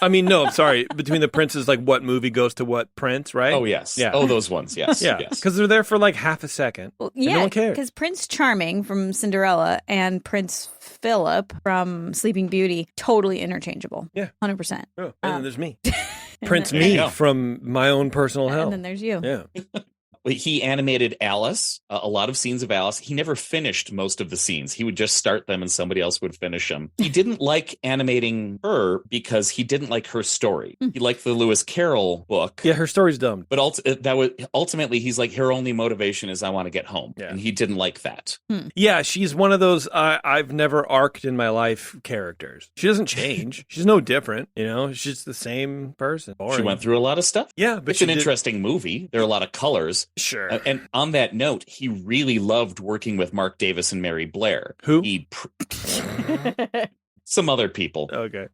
Speaker 2: I mean, no, I'm sorry. Between the princes, like what movie goes to what prince, right?
Speaker 3: Oh, yes.
Speaker 2: Yeah.
Speaker 3: Oh, those ones, yes.
Speaker 2: Yeah,
Speaker 3: yes.
Speaker 2: because they're there for like half a second.
Speaker 4: Well,
Speaker 2: and no one cares.
Speaker 4: because Prince Charming from Cinderella and Prince Philip from Sleeping Beauty, totally interchangeable.
Speaker 2: Yeah.
Speaker 4: 100%.
Speaker 2: Oh, and then there's me.
Speaker 4: And
Speaker 2: Prince
Speaker 4: then-
Speaker 2: Me from my own personal hell.
Speaker 4: And then there's you.
Speaker 2: Yeah.
Speaker 3: He animated Alice, a lot of scenes of Alice. He never finished most of the scenes. He would just start them and somebody else would finish them. He didn't like animating her because he didn't like her story. He liked the Lewis Carroll book.
Speaker 2: Yeah, her story's dumb.
Speaker 3: But ultimately, he's like, her only motivation is I want to get home.
Speaker 2: Yeah.
Speaker 3: And he didn't like that.
Speaker 2: Yeah, she's one of those I've never arced in my life characters. She doesn't change. She's no different, She's just the same person. Boring.
Speaker 3: She went through a lot of stuff.
Speaker 2: Yeah, but
Speaker 3: it's an interesting movie. There are a lot of colors.
Speaker 2: Sure.
Speaker 3: And on that note, he really loved working with Mark Davis and Mary Blair.
Speaker 2: Who?
Speaker 3: Some other people.
Speaker 2: Okay.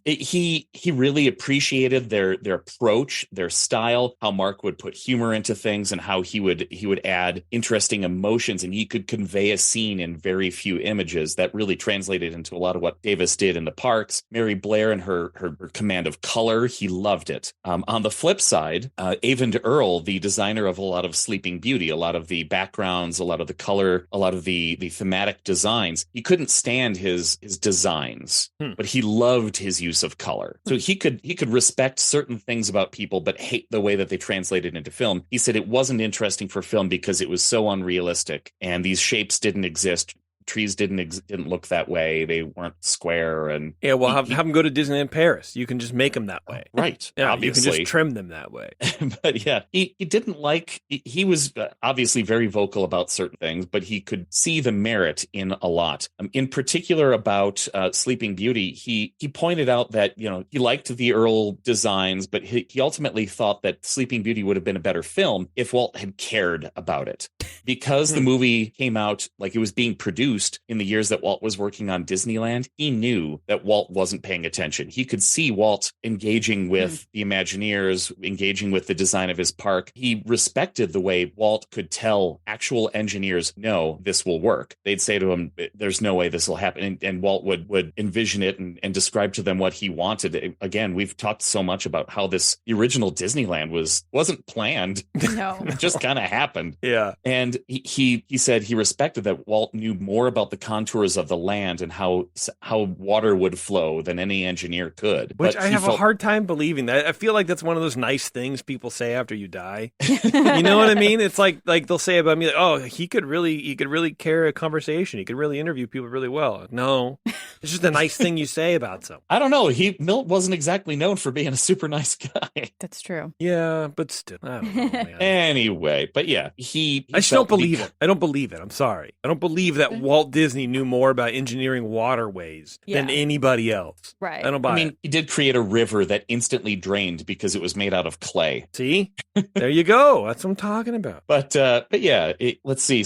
Speaker 3: He really appreciated their approach, their style, how Mark would put humor into things, and how he would add interesting emotions, and he could convey a scene in very few images. That really translated into a lot of what Davis did in the parks. Mary Blair and her command of color, he loved it. On the flip side, Avon Earl, the designer of a lot of Sleeping Beauty, a lot of the backgrounds, a lot of the color, a lot of the thematic designs, he couldn't stand his design. But he loved his use of color. So he could respect certain things about people, but hate the way that they translated into film. He said it wasn't interesting for film because it was so unrealistic and these shapes didn't exist. Trees didn't look that way. They weren't square. And
Speaker 2: yeah, well, have them go to Disneyland Paris. You can just make them that way.
Speaker 3: Right.
Speaker 2: Yeah,
Speaker 3: obviously.
Speaker 2: You can just trim them that way.
Speaker 3: But yeah, he didn't like, he was obviously very vocal about certain things, but he could see the merit in a lot. In particular about Sleeping Beauty, he pointed out that, he liked the Earl designs, but he ultimately thought that Sleeping Beauty would have been a better film if Walt had cared about it. Because the movie came out like it was being produced in the years that Walt was working on Disneyland, he knew that Walt wasn't paying attention. He could see Walt engaging with the Imagineers, engaging with the design of his park. He respected the way Walt could tell actual engineers, no, this will work. They'd say to him, there's no way this will happen. And Walt would envision it and describe to them what he wanted. Again, we've talked so much about how the original Disneyland wasn't planned.
Speaker 4: No.
Speaker 3: It just kind of happened.
Speaker 2: Yeah.
Speaker 3: And he said he respected that Walt knew more about the contours of the land and how water would flow than any engineer could.
Speaker 2: Which
Speaker 3: But
Speaker 2: I
Speaker 3: he
Speaker 2: have a
Speaker 3: felt-
Speaker 2: hard time believing that. I feel like that's one of those nice things people say after you die. You know what I mean? It's like they'll say about me, like, oh, he could really carry a conversation. He could really interview people really well. No, it's just a nice thing you say about someone.
Speaker 3: I don't know. Milt wasn't exactly known for being a super nice guy.
Speaker 4: That's true.
Speaker 2: Yeah, but still, I don't know, man.
Speaker 3: Anyway, but yeah, he
Speaker 2: I just don't believe it. I don't believe it. I'm sorry. I don't believe that Walt Disney knew more about engineering waterways than anybody else.
Speaker 4: Right.
Speaker 2: I don't buy it.
Speaker 3: He did create a river that instantly drained because it was made out of clay.
Speaker 2: See? There you go. That's what I'm talking about.
Speaker 3: But yeah, let's see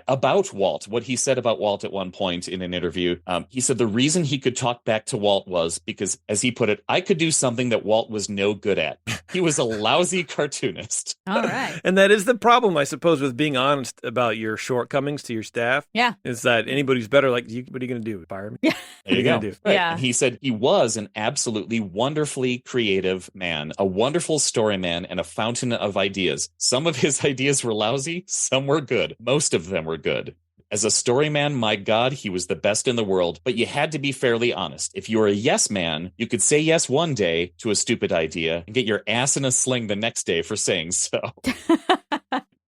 Speaker 3: about Walt. What he said about Walt at one point in an interview, he said the reason he could talk back to Walt was because, as he put it, I could do something that Walt was no good at. He was a lousy cartoonist.
Speaker 4: All right.
Speaker 2: And that is the problem, I suppose, with being honest about your shortcomings to your staff.
Speaker 4: Yeah.
Speaker 2: Is that anybody's better, like, what are you going to do? Fire me?
Speaker 4: Yeah.
Speaker 3: There you
Speaker 2: What are
Speaker 3: go.
Speaker 2: gonna do?
Speaker 3: Right.
Speaker 4: Yeah.
Speaker 3: And he said he was an absolutely wonderfully creative man, a wonderful story man, and a fountain of ideas. Some of his ideas were lousy, some were good. Most of them were good. As a story man, my God, he was the best in the world, but you had to be fairly honest. If you were a yes man, you could say yes one day to a stupid idea and get your ass in a sling the next day for saying so.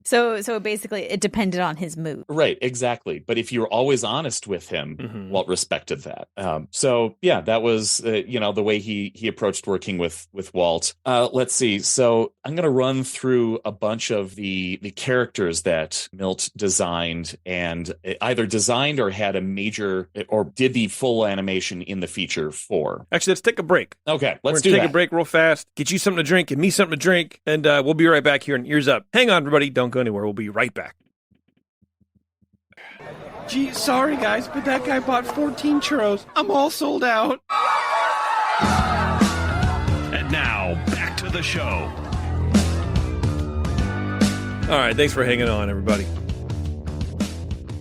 Speaker 4: So basically, it depended on his mood.
Speaker 3: Right, exactly. But if you were always honest with him, Walt respected that. So yeah, that was the way he approached working with Walt. Let's see. So I'm going to run through a bunch of the characters that Milt designed and either designed or had a major or did the full animation in the feature for.
Speaker 2: Actually, let's take a break.
Speaker 3: Okay,
Speaker 2: We're
Speaker 3: let's
Speaker 2: gonna
Speaker 3: do
Speaker 2: take
Speaker 3: that.
Speaker 2: a break real fast. Get you something to drink, get me something to drink, and we'll be right back here in Ears Up. Hang on, everybody. Don't go anywhere. We'll be right back. Gee, sorry, guys, but that guy bought 14 churros. I'm all sold out.
Speaker 1: the show.
Speaker 2: All right, thanks for hanging on, everybody.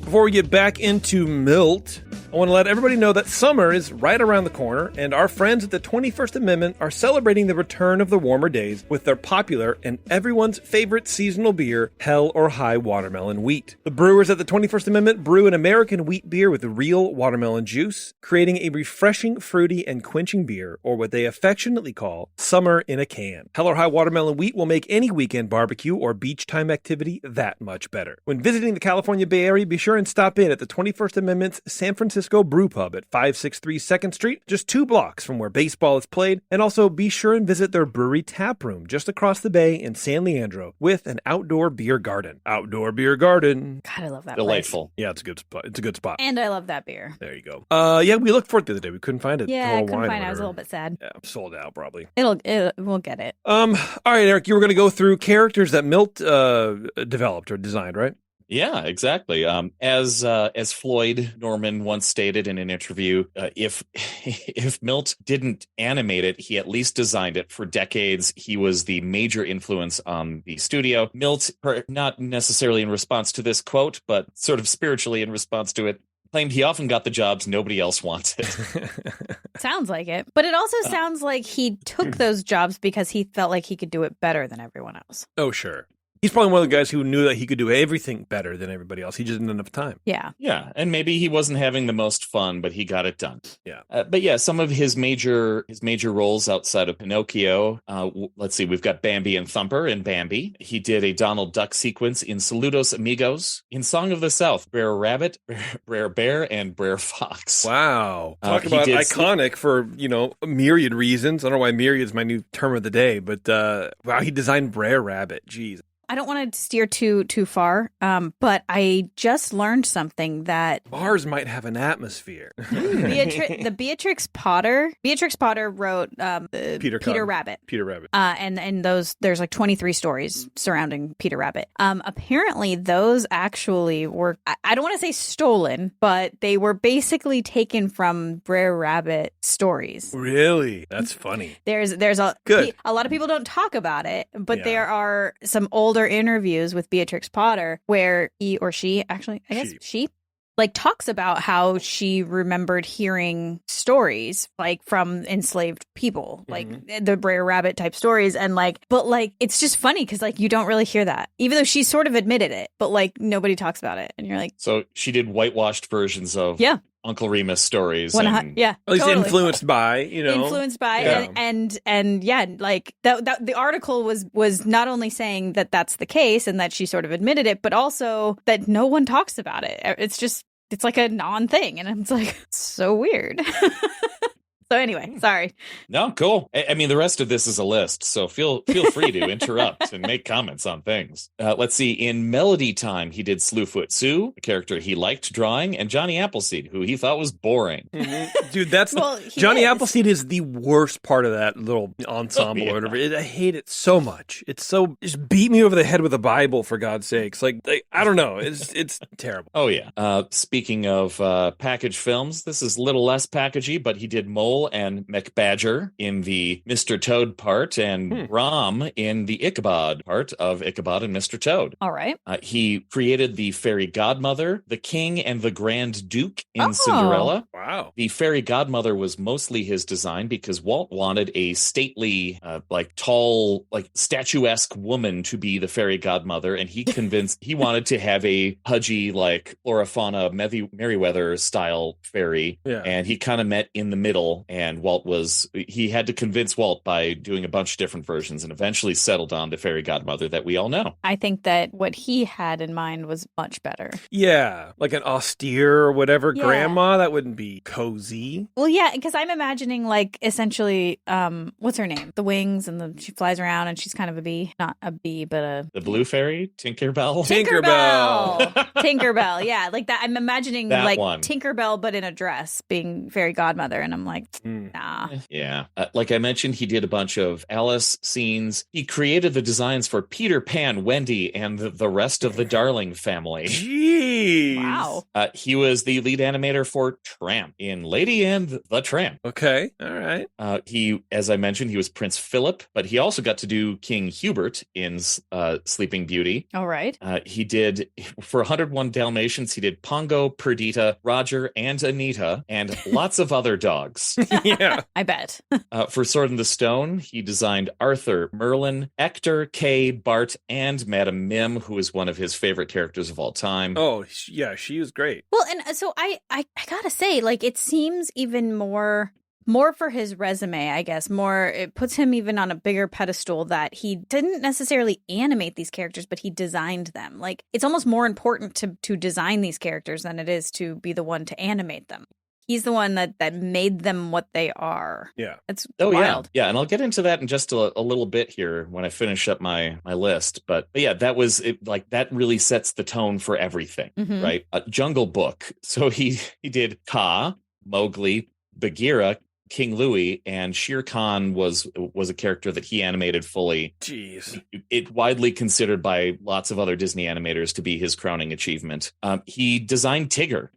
Speaker 2: Before we get back into Milt, I want to let everybody know that summer is right around the corner, and our friends at the 21st Amendment are celebrating the return of the warmer days with their popular and everyone's favorite seasonal beer, Hell or High Watermelon Wheat. The brewers at the 21st Amendment brew an American wheat beer with real watermelon juice, creating a refreshing, fruity, and quenching beer, or what they affectionately call summer in a can. Hell or High Watermelon Wheat will make any weekend barbecue or beach time activity that much better. When visiting the California Bay Area, be sure and stop in at the 21st Amendment's San Francisco Brew Pub at 563 2nd Street, just 2 blocks from where baseball is played, and also be sure and visit their brewery tap room just across the bay in San Leandro with an outdoor beer garden. Outdoor beer garden.
Speaker 4: God, I love that
Speaker 3: Delightful.
Speaker 2: Yeah, it's a good spot. It's a good spot.
Speaker 4: And I love that beer.
Speaker 2: There you go. Yeah, we looked for it the other day. We couldn't find it.
Speaker 4: Yeah, I
Speaker 2: Total
Speaker 4: couldn't
Speaker 2: Wine or
Speaker 4: find it. I was a
Speaker 2: whatever.
Speaker 4: little bit sad.
Speaker 2: Yeah, sold out probably.
Speaker 4: We'll get it.
Speaker 2: All right, Eric, you were going to go through characters that Milt developed or designed, right?
Speaker 3: Yeah, exactly. As Floyd Norman once stated in an interview, if Milt didn't animate it, he at least designed it. For decades, he was the major influence on the studio. Milt, not necessarily in response to this quote, but sort of spiritually in response to it, claimed he often got the jobs nobody else wanted.
Speaker 4: Sounds like it. But it also sounds like he took those jobs because he felt like he could do it better than everyone else.
Speaker 2: Oh, sure. He's probably one of the guys who knew that he could do everything better than everybody else. He just didn't have enough time.
Speaker 4: Yeah.
Speaker 3: Yeah, and maybe he wasn't having the most fun, but he got it done.
Speaker 2: Yeah.
Speaker 3: But yeah, some of his major roles outside of Pinocchio. Let's see, we've got Bambi and Thumper in Bambi. He did a Donald Duck sequence in Saludos Amigos. In Song of the South, Brer Rabbit, Brer Bear, and Brer Fox.
Speaker 2: Wow. Talk about iconic for, a myriad reasons. I don't know why myriad is my new term of the day, but wow, he designed Brer Rabbit. Jeez.
Speaker 4: I don't want to steer too far, but I just learned something that
Speaker 2: bars might have an atmosphere.
Speaker 4: Beatrix Potter wrote Peter Rabbit.
Speaker 2: Peter Rabbit.
Speaker 4: And there's like 23 stories surrounding Peter Rabbit. Apparently those actually were, I don't want to say stolen, but they were basically taken from Brer Rabbit stories.
Speaker 2: Really? That's funny.
Speaker 4: There's a lot of people don't talk about it, but there are some older interviews with Beatrix Potter where he or she, actually, I guess she like talks about how she remembered hearing stories like from enslaved people, like the Brer Rabbit type stories. And but it's just funny because you don't really hear that, even though she sort of admitted it, but nobody talks about it. And you're like,
Speaker 3: so she did whitewashed versions of Uncle Remus stories.
Speaker 2: At least influenced by,
Speaker 4: and the article was not only saying that that's the case and that she sort of admitted it, but also that no one talks about it. It's like a non-thing, and it's like so weird. So anyway, sorry.
Speaker 3: No, cool. I mean, the rest of this is a list, so feel free to interrupt and make comments on things. Let's see. In Melody Time, he did Slewfoot Sue, a character he liked drawing, and Johnny Appleseed, who he thought was boring.
Speaker 2: Dude, Johnny Appleseed is the worst part of that little ensemble or whatever. I hate it so much. It's so just beat me over the head with a Bible, for God's sakes. I don't know. It's terrible.
Speaker 3: Oh yeah. Speaking of package films, this is a little less packagey, but he did Mole and McBadger in the Mr. Toad part, and Rom in the Ichabod part of Ichabod and Mr. Toad.
Speaker 4: All right.
Speaker 3: He created the fairy godmother, the king, and the grand duke in Cinderella.
Speaker 2: Wow.
Speaker 3: The fairy godmother was mostly his design because Walt wanted a stately, tall, statuesque woman to be the fairy godmother, and he wanted to have a pudgy, Laura Fauna Merriweather style fairy, and he kind of met in the middle. And he had to convince Walt by doing a bunch of different versions and eventually settled on the fairy godmother that we all know.
Speaker 4: I think that what he had in mind was much better.
Speaker 2: Yeah, like an austere or whatever grandma, that wouldn't be cozy.
Speaker 4: Well, yeah, because I'm imagining essentially, what's her name? The wings, and she flies around and she's kind of a bee. Not a bee, but
Speaker 3: the blue fairy? Tinkerbell?
Speaker 4: Tinkerbell, yeah. Like that. I'm imagining
Speaker 3: that one.
Speaker 4: Tinkerbell, but in a dress, being fairy godmother. And I'm like, nah.
Speaker 3: Yeah. Like I mentioned, he did a bunch of Alice scenes. He created the designs for Peter Pan, Wendy, and the rest of the Darling family.
Speaker 2: Jeez.
Speaker 4: Wow. Wow.
Speaker 3: He was the lead animator for Tramp in Lady and the Tramp.
Speaker 2: Okay. All right.
Speaker 3: He, as I mentioned, he was Prince Philip, but he also got to do King Hubert in Sleeping Beauty.
Speaker 4: All right.
Speaker 3: He did, for 101 Dalmatians, he did Pongo, Perdita, Roger, and Anita, and lots of other dogs.
Speaker 2: Yeah.
Speaker 4: I bet.
Speaker 3: For Sword in the Stone, he designed Arthur, Merlin, Ector, Kay, Bart, and Madame Mim, who is one of his favorite characters of all time.
Speaker 2: Oh, yeah, she was great.
Speaker 4: Well, and so I gotta say, like, it seems even more for his resume, I guess. It puts him even on a bigger pedestal that he didn't necessarily animate these characters, but he designed them. Like, it's almost more important to design these characters than it is to be the one to animate them. He's the one that made them what they are.
Speaker 2: Yeah.
Speaker 4: It's
Speaker 3: Oh,
Speaker 4: wild.
Speaker 3: yeah. And I'll get into that in just a little bit here when I finish up my list. But yeah, that was it, like, that really sets the tone for everything,
Speaker 4: Mhm.
Speaker 3: right? Jungle Book. So he did Kaa, Mowgli, Bagheera, King Louie, and Shere Khan was a character that he animated fully.
Speaker 2: Jeez.
Speaker 3: It widely considered by lots of other Disney animators to be his crowning achievement. He designed Tigger.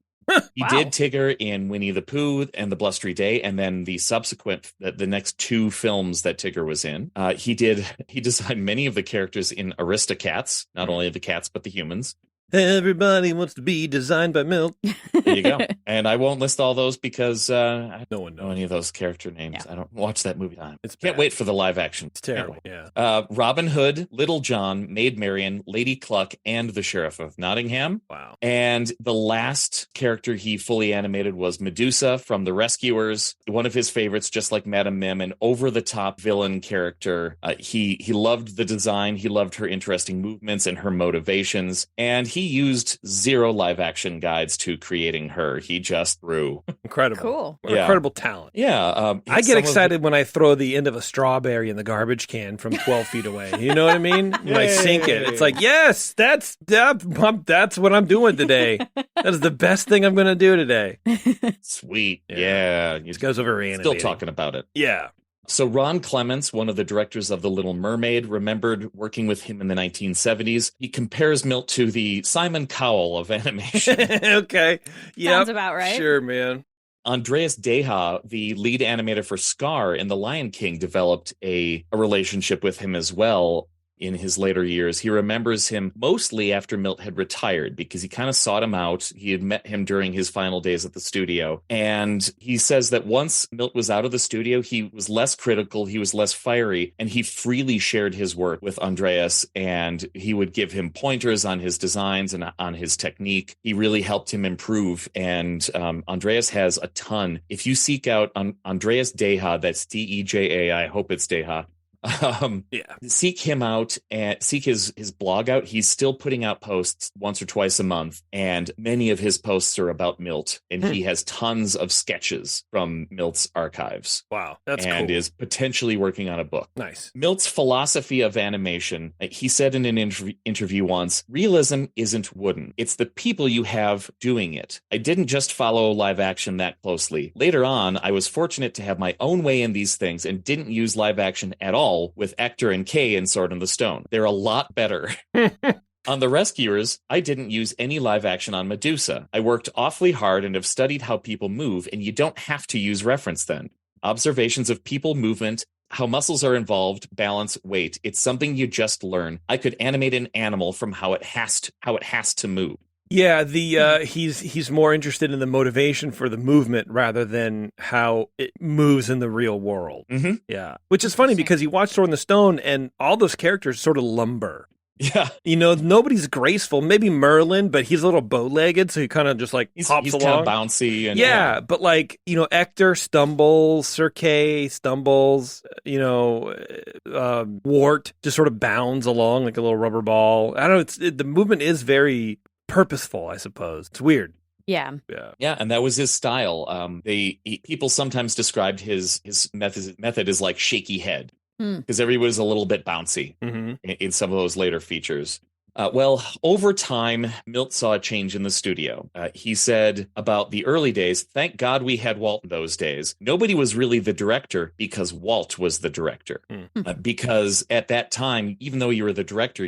Speaker 3: He
Speaker 4: Wow.
Speaker 3: did Tigger in Winnie the Pooh and The Blustery Day, and then the subsequent, the next two films that Tigger was in. He designed many of the characters in Aristocats, not only the cats, but the humans.
Speaker 2: Everybody wants to be designed by Milt.
Speaker 3: There you go. And I won't list all those because I
Speaker 2: No one
Speaker 3: don't know
Speaker 2: knows.
Speaker 3: any of those character names.
Speaker 4: Yeah.
Speaker 3: I don't watch that movie time.
Speaker 2: It's
Speaker 3: Can't
Speaker 2: bad.
Speaker 3: wait for the live action.
Speaker 2: It's terrible. Yeah.
Speaker 3: Robin Hood, Little John, Maid Marian, Lady Cluck, and the Sheriff of Nottingham.
Speaker 2: Wow.
Speaker 3: And the last character he fully animated was Medusa from The Rescuers, one of his favorites, just like Madame Mim, an over-the-top villain character. He loved the design, he loved her interesting movements and her motivations, and he used zero live-action guides to creating her. He just threw.
Speaker 2: Incredible.
Speaker 4: Cool.
Speaker 2: What
Speaker 3: Yeah.
Speaker 2: incredible talent.
Speaker 3: Yeah.
Speaker 2: I get excited when I throw the end of a strawberry in the garbage can from 12 feet away. You know what I mean? When I sink it, it's like, yes, that's what I'm doing today. That is the best thing I'm going to do today.
Speaker 3: Sweet.
Speaker 2: Yeah.
Speaker 3: Yeah. You
Speaker 2: This goes over
Speaker 3: still talking about it.
Speaker 2: Yeah.
Speaker 3: So Ron Clements, one of the directors of The Little Mermaid, remembered working with him in the 1970s. He compares Milt to the Simon Cowell of animation.
Speaker 2: Okay. Yeah.
Speaker 4: Sounds about right.
Speaker 2: Sure, man.
Speaker 3: Andreas Deha, the lead animator for Scar in The Lion King, developed a relationship with him as well in his later years. He remembers him mostly after Milt had retired because he kind of sought him out. He had met him during his final days at the studio. And he says that once Milt was out of the studio, he was less critical, he was less fiery, and he freely shared his work with Andreas, and he would give him pointers on his designs and on his technique. He really helped him improve. And Andreas has a ton. If you seek out Andreas Deha, that's Deja, I hope it's Deha. Seek him out and seek his blog out. He's still putting out posts once or twice a month, and many of his posts are about Milt, and he has tons of sketches from Milt's archives.
Speaker 2: Wow, that's
Speaker 3: and
Speaker 2: cool.
Speaker 3: is potentially working on a book.
Speaker 2: Nice.
Speaker 3: Milt's philosophy of animation, he said in an interview once, realism isn't wooden. It's the people you have doing it. I didn't just follow live action that closely. Later on, I was fortunate to have my own way in these things and didn't use live action at all with Ector and Kay in Sword in the Stone. They're a lot better. On The Rescuers, I didn't use any live action on Medusa. I worked awfully hard and have studied how people move, and you don't have to use reference then. Observations of people movement, how muscles are involved, balance, weight. It's something you just learn. I could animate an animal from how it has to move.
Speaker 2: Yeah, he's more interested in the motivation for the movement rather than how it moves in the real world.
Speaker 3: Mm-hmm.
Speaker 2: Yeah, which is funny because you watch Sword in the Stone and all those characters sort of lumber.
Speaker 3: Yeah.
Speaker 2: You know, nobody's graceful. Maybe Merlin, but he's a little bow-legged, so he kind of just like hops
Speaker 3: he's
Speaker 2: along.
Speaker 3: Kind of bouncy. And,
Speaker 2: yeah, but like, you know, Ector stumbles, Sir Kay stumbles, you know, Wart just sort of bounds along like a little rubber ball. I don't know, the movement is very purposeful, I suppose. It's weird.
Speaker 4: Yeah.
Speaker 3: Yeah, and that was his style. People sometimes described his method as like shaky head because everybody's a little bit bouncy in some of those later features. Well, over time, Milt saw a change in the studio. He said about the early days, thank God we had Walt in those days. Nobody was really the director because Walt was the director. Because at that time, even though you were the director,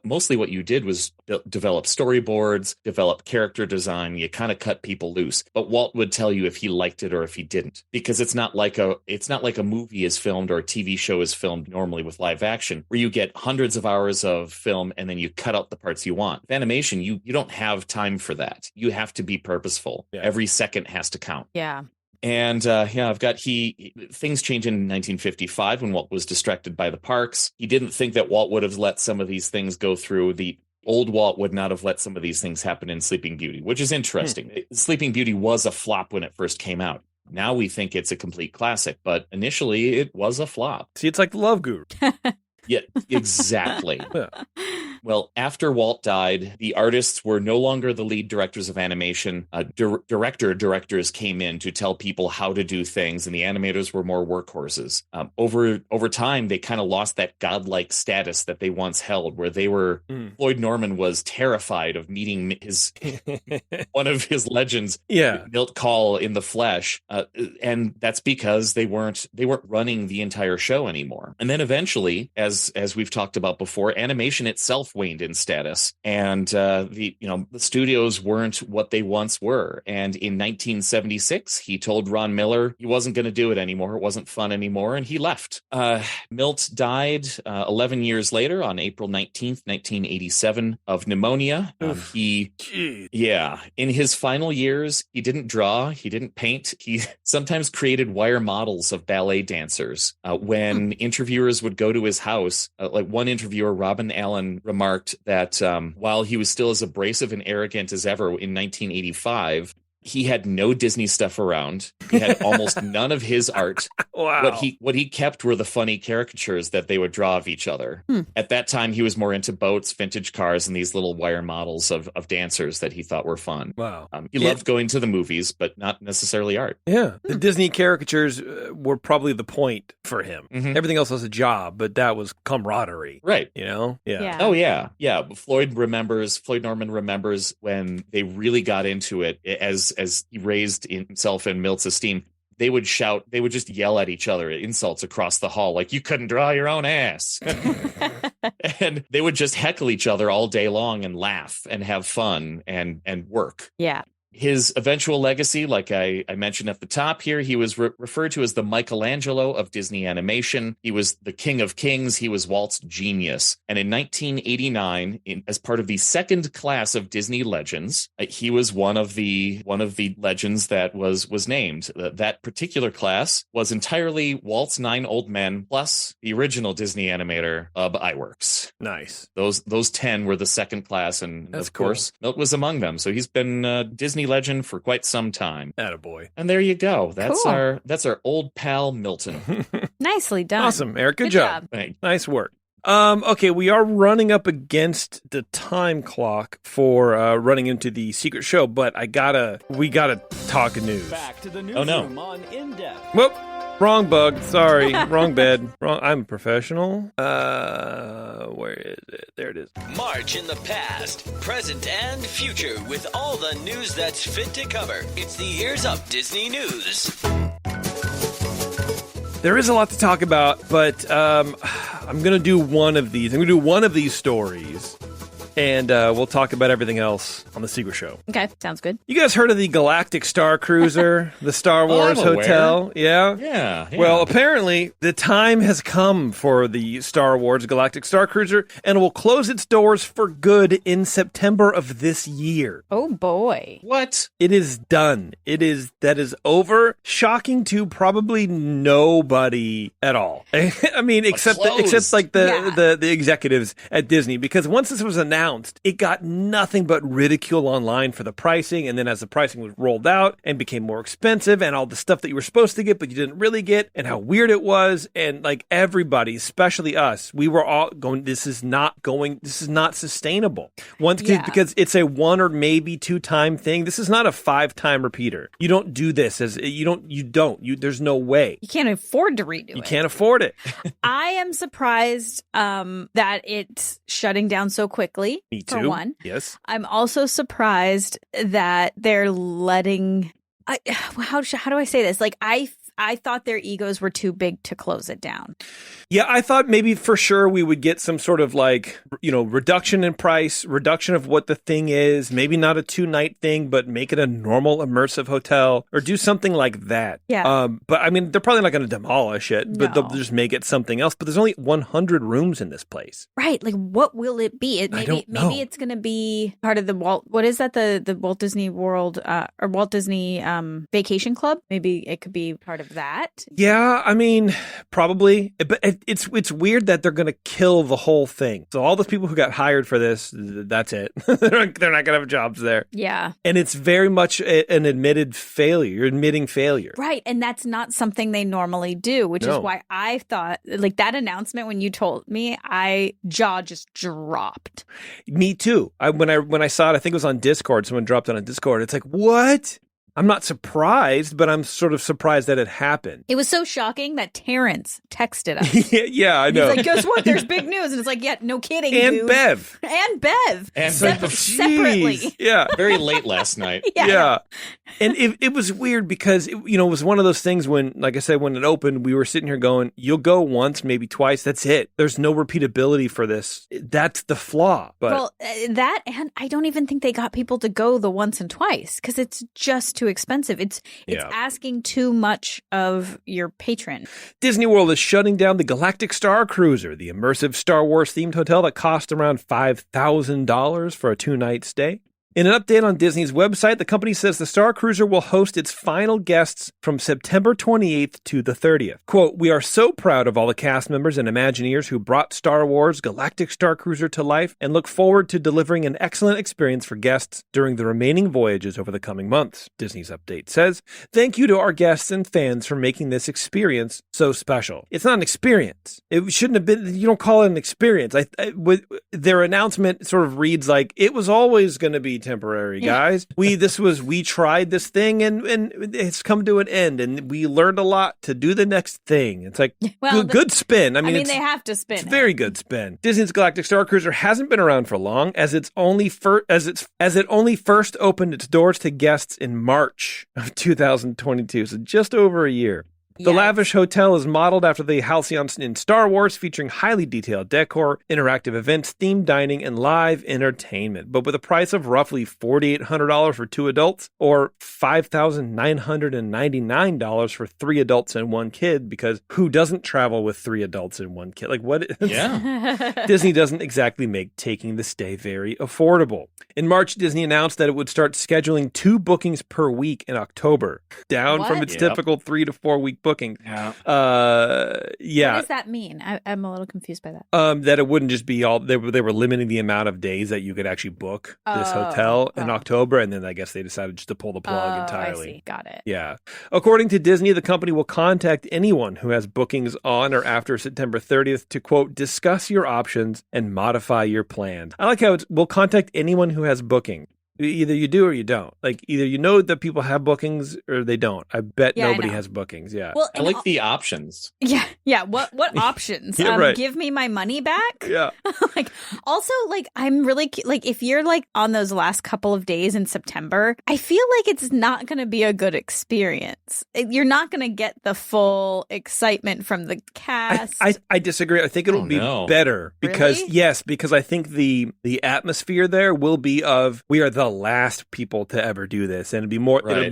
Speaker 3: mostly what you did was develop storyboards, develop character design. You kind of cut people loose. But Walt would tell you if he liked it or if he didn't, because it's not like a movie is filmed or a TV show is filmed normally with live action, where you get hundreds of hours of film and then you cut out the parts you want. With animation, you don't have time for that. You have to be purposeful. Yeah. Every second has to count.
Speaker 4: Yeah.
Speaker 3: And things change in 1955 when Walt was distracted by the parks. He didn't think that Walt would have let some of these things go through. The old Walt would not have let some of these things happen in Sleeping Beauty, which is interesting. Sleeping Beauty was a flop when it first came out. Now we think it's a complete classic, but initially it was a flop.
Speaker 2: See, it's like the Love Guru.
Speaker 3: Yeah, exactly. Yeah. Well, after Walt died, the artists were no longer the lead directors of animation. Directors came in to tell people how to do things, and the animators were more workhorses. Over time, they kind of lost that godlike status that they once held, where they were. Floyd Norman was terrified of meeting one of his legends, Milt Kahl, in the flesh, and that's because they weren't running the entire show anymore. And then eventually, as we've talked about before, animation itself waned in status, and the studios weren't what they once were. And in 1976, he told Ron Miller he wasn't going to do it anymore. It wasn't fun anymore, and he left. Milt died 11 years later on April 19th, 1987, of pneumonia. In his final years, he didn't draw, he didn't paint. He sometimes created wire models of ballet dancers. When interviewers would go to his house, like one interviewer, Robin Allen, remarked that while he was still as abrasive and arrogant as ever in 1985, he had no Disney stuff around. He had almost none of his art. Wow. What he kept were the funny caricatures that they would draw of each other. At that time, he was more into boats, vintage cars, and these little wire models of dancers that he thought were fun.
Speaker 2: Wow.
Speaker 3: He loved going to the movies, but not necessarily art.
Speaker 2: Yeah. The Disney caricatures were probably the point for him. Everything else was a job, but that was camaraderie.
Speaker 3: Right.
Speaker 2: Yeah.
Speaker 3: Oh, yeah. Yeah. Floyd Norman remembers when they really got into it as he raised himself and Milt's esteem. They would shout, they would just yell at each other, insults across the hall, like, you couldn't draw your own ass. And they would just heckle each other all day long and laugh and have fun and work.
Speaker 4: Yeah.
Speaker 3: His eventual legacy, like I mentioned at the top here, he was referred to as the Michelangelo of Disney animation. He was the king of kings. He was Walt's genius. And in 1989, as part of the second class of Disney legends, he was one of the legends that was named. That particular class was entirely Walt's 9 old men plus the original Disney animator, Iwerks.
Speaker 2: Nice.
Speaker 3: Those 10 were the second class, and
Speaker 2: That's
Speaker 3: of course, Milt was among them. So he's been Disney legend for quite some time.
Speaker 2: Attaboy.
Speaker 3: And there you go. That's our old pal Milton.
Speaker 4: Nicely done.
Speaker 2: Awesome, Eric. Good job. Nice work. Okay, we are running up against the time clock for running into the secret show, but we gotta talk news.
Speaker 1: Back to the newsroom on In Depth.
Speaker 2: Whoop. Wrong bug. Sorry. Wrong bed. Wrong. I'm a professional. Where is it? There it is.
Speaker 1: March in the past, present, and future with all the news that's fit to cover. It's the EarzUp Disney News.
Speaker 2: There is a lot to talk about, but I'm going to do one of these. I'm going to do one of these stories, and we'll talk about everything else on the Secret Show.
Speaker 4: Okay, sounds good.
Speaker 2: You guys heard of the Galactic Star Cruiser, the Star Wars Hotel?
Speaker 3: Yeah.
Speaker 2: Well, apparently the time has come for the Star Wars Galactic Star Cruiser, and it will close its doors for good in September of this year.
Speaker 4: Oh boy.
Speaker 3: What?
Speaker 2: It is done. That is over. Shocking to probably nobody at all. I mean, except like the executives at Disney, because once this was announced, it got nothing but ridicule online for the pricing, and then as the pricing was rolled out and became more expensive, and all the stuff that you were supposed to get but you didn't really get, and how weird it was, and like everybody, especially us, we were all going, this is not sustainable. Because it's a 1 or maybe 2 time thing. This is not a 5-time repeater. You don't do this there's no way.
Speaker 4: You can't afford to redo it.
Speaker 2: You can't afford it.
Speaker 4: I am surprised that it's shutting down so quickly. early.
Speaker 2: Me
Speaker 4: for
Speaker 2: too.
Speaker 4: one.
Speaker 2: Yes.
Speaker 4: I'm also surprised that they're letting. How do I say this? Like I thought their egos were too big to close it down.
Speaker 2: Yeah, I thought maybe for sure we would get some sort of like, reduction in price, reduction of what the thing is, maybe not a 2-night thing, but make it a normal immersive hotel or do something like that.
Speaker 4: Yeah.
Speaker 2: But I mean, they're probably not going to demolish it, but they'll
Speaker 4: No.
Speaker 2: just make it something else. But there's only 100 rooms in this place.
Speaker 4: Right. Like, what will it be?
Speaker 2: I don't know.
Speaker 4: Maybe it's going to be part of the Walt. What is that? The Walt Disney World or Walt Disney Vacation Club? Maybe it could be part of that.
Speaker 2: Yeah, I mean, probably. But it's weird that they're going to kill the whole thing. So all those people who got hired for this, that's it. They're not going to have jobs there.
Speaker 4: Yeah.
Speaker 2: And it's very much an admitted failure. You're admitting failure.
Speaker 4: Right. And that's not something they normally do, which is why I thought, like, that announcement when you told me, jaw just dropped.
Speaker 2: Me too. When I saw it, I think it was on Discord. Someone dropped it on Discord. It's like, what? I'm not surprised, but I'm sort of surprised that it happened.
Speaker 4: It was so shocking that Terrence texted us.
Speaker 2: Yeah, I know.
Speaker 4: He's like, guess what? There's big news. And it's like, yeah, no kidding,
Speaker 2: and
Speaker 4: dude.
Speaker 2: Bev.
Speaker 4: And Bev.
Speaker 3: And
Speaker 4: separately.
Speaker 2: Yeah.
Speaker 3: Very late last night.
Speaker 2: Yeah. And it was weird because, it was one of those things when, like I said, when it opened, we were sitting here going, you'll go once, maybe twice. That's it. There's no repeatability for this. That's the flaw. But
Speaker 4: Well, that, and I don't even think they got people to go the once and twice because it's just too expensive. It's asking too much of your patron.
Speaker 2: Disney World is shutting down the Galactic Star Cruiser, the immersive Star Wars themed hotel that cost around $5,000 for a 2-night stay. In an update on Disney's website, the company says the Star Cruiser will host its final guests from September 28th to the 30th. Quote, "We are so proud of all the cast members and Imagineers who brought Star Wars Galactic Star Cruiser to life and look forward to delivering an excellent experience for guests during the remaining voyages over the coming months," Disney's update says. "Thank you to our guests and fans for making this experience so special." It's not an experience. It shouldn't have been. You don't call it an experience. With their announcement sort of reads like it was always going to be temporary, guys. We tried this thing and it's come to an end and we learned a lot to do the next thing. It's like, good spin. I mean,
Speaker 4: they have to spin.
Speaker 2: It's very good spin. Disney's Galactic Star Cruiser hasn't been around for long as it only first opened its doors to guests in March of 2022. So just over a year. The lavish hotel is modeled after the Halcyon in Star Wars, featuring highly detailed decor, interactive events, themed dining, and live entertainment. But with a price of roughly $4,800 for 2 adults or $5,999 for 3 adults and 1 kid, because who doesn't travel with 3 adults and 1 kid? Like, what?
Speaker 3: Yeah.
Speaker 2: Disney doesn't exactly make taking the stay very affordable. In March, Disney announced that it would start scheduling 2 bookings per week in October, down from its typical 3 to 4 week booking.
Speaker 3: Yeah.
Speaker 4: What does that mean? I'm a little confused by that.
Speaker 2: That it wouldn't just be all they were limiting the amount of days that you could actually book this hotel in October, and then I guess they decided just to pull the plug entirely.
Speaker 4: I see. Got it.
Speaker 2: Yeah. According to Disney, the company will contact anyone who has bookings on or after September 30th to, quote, discuss your options and modify your plan. I like how we'll contact anyone who has booking. Either you do or you don't. Like, either you know that people have bookings or they don't. I bet nobody has bookings. Yeah.
Speaker 4: Well,
Speaker 3: I like the options.
Speaker 4: Yeah. Yeah. What options?
Speaker 2: Right.
Speaker 4: Give me my money back.
Speaker 2: Yeah.
Speaker 4: Also, I'm really if you're on those last couple of days in September, I feel like it's not going to be a good experience. You're not going to get the full excitement from the cast.
Speaker 2: I disagree. I think it'll be better because
Speaker 4: Really?
Speaker 2: because I think the atmosphere there will be of we are the last people to ever do this, and it'll be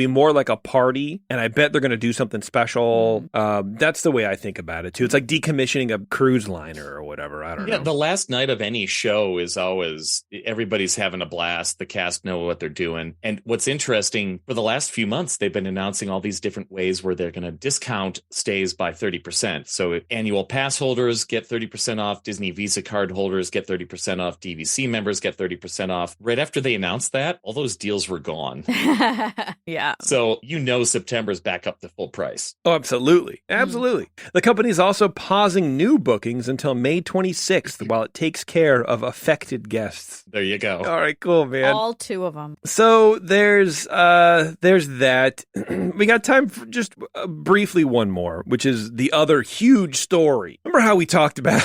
Speaker 2: more like a party, and I bet they're going to do something special. That's the way I think about it too. It's like decommissioning a cruise liner or whatever. I don't know.
Speaker 3: Yeah, the last night of any show is always everybody's having a blast. The cast know what they're doing. And what's interesting, for the last few months, they've been announcing all these different ways where they're going to discount stays by 30%. So annual pass holders get 30% off. Disney Visa card holders get 30% off. DVC members get 30% off. Right after they announced that, all those deals were gone.
Speaker 4: Yeah.
Speaker 3: So September's back up to full price.
Speaker 2: Oh, absolutely. Absolutely. The company is also pausing new bookings until May 26th while it takes care of affected guests.
Speaker 3: There you go.
Speaker 2: All right, cool, man.
Speaker 4: All 2 of them.
Speaker 2: So there's that. We got time for just briefly one more, which is the other huge story. Remember how we talked about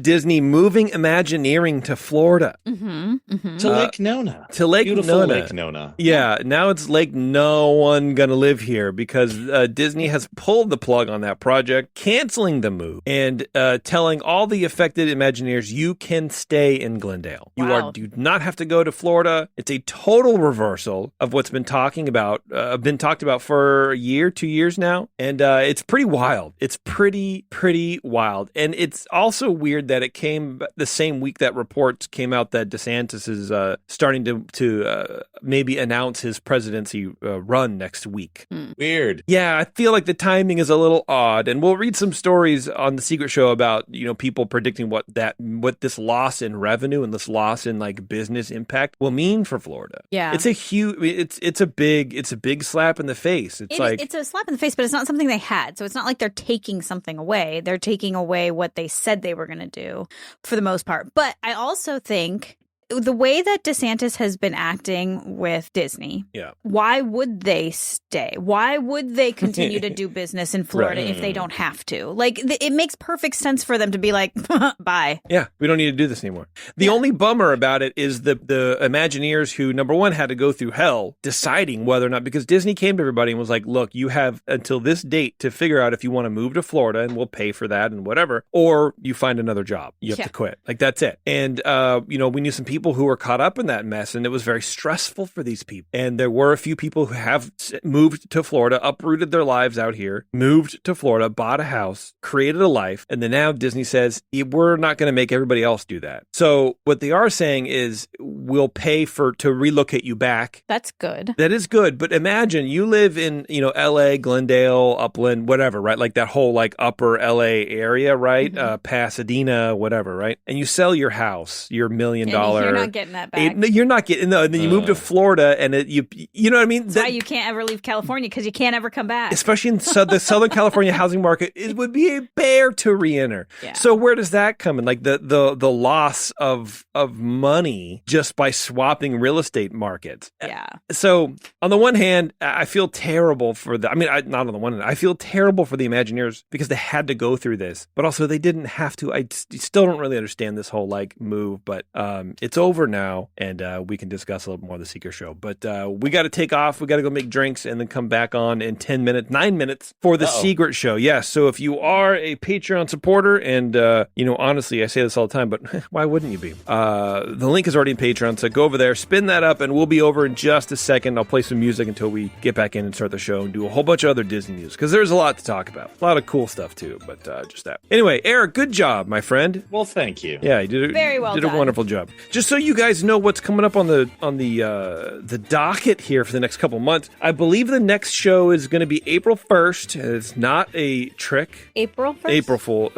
Speaker 2: Disney moving Imagineering to Florida.
Speaker 3: To Lake Nona.
Speaker 2: To Lake
Speaker 3: Beautiful
Speaker 2: Nona.
Speaker 3: Lake Nona.
Speaker 2: Yeah, now it's like no one gonna live here because Disney has pulled the plug on that project, canceling the move and telling all the affected Imagineers you can stay in Glendale.
Speaker 4: Wow.
Speaker 2: You do not have to go to Florida. It's a total reversal of what's been talked about for a year, 2 years now, and it's pretty wild. It's pretty wild, and it's also weird that it came the same week that reports came out that DeSantis is starting to maybe announce his presidency run next week.
Speaker 3: Weird.
Speaker 2: Yeah, I feel like the timing is a little odd, and we'll read some stories on the Secret Show about people predicting what this loss in revenue and this loss in like business impact will mean for Florida.
Speaker 4: Yeah,
Speaker 2: it's a huge, it's a big slap in the face. It's
Speaker 4: a slap in the face, but it's not something they had. So it's not like they're taking something away. They're taking away what they said they were going to do for the most part. But I also think the way that DeSantis has been acting with Disney, why would they stay? Why would they continue to do business in Florida if they don't have to? Like, it makes perfect sense for them to be like, bye.
Speaker 2: Yeah, we don't need to do this anymore. The only bummer about it is the Imagineers who, number one, had to go through hell deciding whether or not, because Disney came to everybody and was like, look, you have until this date to figure out if you want to move to Florida and we'll pay for that and whatever, or you find another job. You have to quit. Like, that's it. And, we knew some people who were caught up in that mess, and it was very stressful for these people. And there were a few people who have moved to Florida, uprooted their lives out here, moved to Florida, bought a house, created a life, and then now Disney says, we're not going to make everybody else do that. So what they are saying is, we'll pay to relocate you back.
Speaker 4: That's good.
Speaker 2: That is good, but imagine you live in, LA, Glendale, Upland, whatever, right? Like that whole like upper LA area, right? Pasadena, whatever, right? And you sell your house, your $1 million.
Speaker 4: You're not getting that back.
Speaker 2: You're not getting. No, and then you move to Florida, and you know what I mean.
Speaker 4: That's why you can't ever leave California, because you can't ever come back.
Speaker 2: Especially in the Southern California housing market, it would be a bear to re-enter.
Speaker 4: Yeah.
Speaker 2: So where does that come in? Like the loss of money just by swapping real estate markets.
Speaker 4: Yeah.
Speaker 2: So on the one hand, I feel terrible for not on the one hand. I feel terrible for the Imagineers because they had to go through this, but also they didn't have to. I still don't really understand this whole like move, but it's over now, and we can discuss a little more of the Secret Show. But we got to take off. We got to go make drinks and then come back on in 9 minutes for the Secret Show. Yes. So if you are a Patreon supporter, and honestly, I say this all the time, but why wouldn't you be? The link is already in Patreon, so go over there, spin that up, and we'll be over in just a second. I'll play some music until we get back in and start the show and do a whole bunch of other Disney news, because there's a lot to talk about. A lot of cool stuff too, but just that. Anyway, Eric, good job, my friend.
Speaker 3: Well, thank you.
Speaker 2: Yeah, you did
Speaker 4: very well done.
Speaker 2: A wonderful job. Just so you guys know what's coming up on the docket here for the next couple months, I believe the next show is going to be April 1st. It's not a trick.
Speaker 4: April 1st?
Speaker 2: April Fool.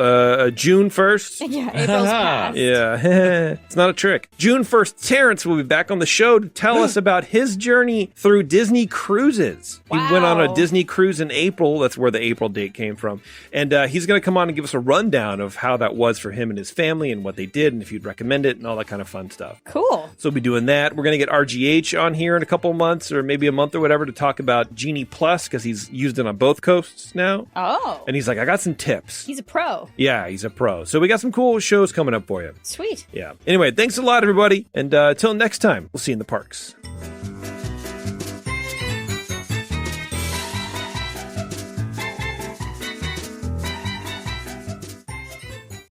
Speaker 2: June 1st.
Speaker 4: Yeah, April's past.
Speaker 2: Yeah, it's not a trick. June 1st, Terrence will be back on the show to tell us about his journey through Disney cruises.
Speaker 4: Wow.
Speaker 2: He went on a Disney cruise in April. That's where the April date came from. And he's going to come on and give us a rundown of how that was for him and his family and what they did and if you'd recommend it and all that kind of fun stuff.
Speaker 4: Cool.
Speaker 2: So we'll be doing that. We're going to get RGH on here in a couple of months or maybe a month or whatever to talk about Genie Plus, because he's used it on both coasts now.
Speaker 4: Oh.
Speaker 2: And he's like, I got some tips.
Speaker 4: He's a pro.
Speaker 2: Yeah, he's a pro. So we got some cool shows coming up for you.
Speaker 4: Sweet.
Speaker 2: Yeah. Anyway, thanks a lot, everybody. And until next time, we'll see you in the parks.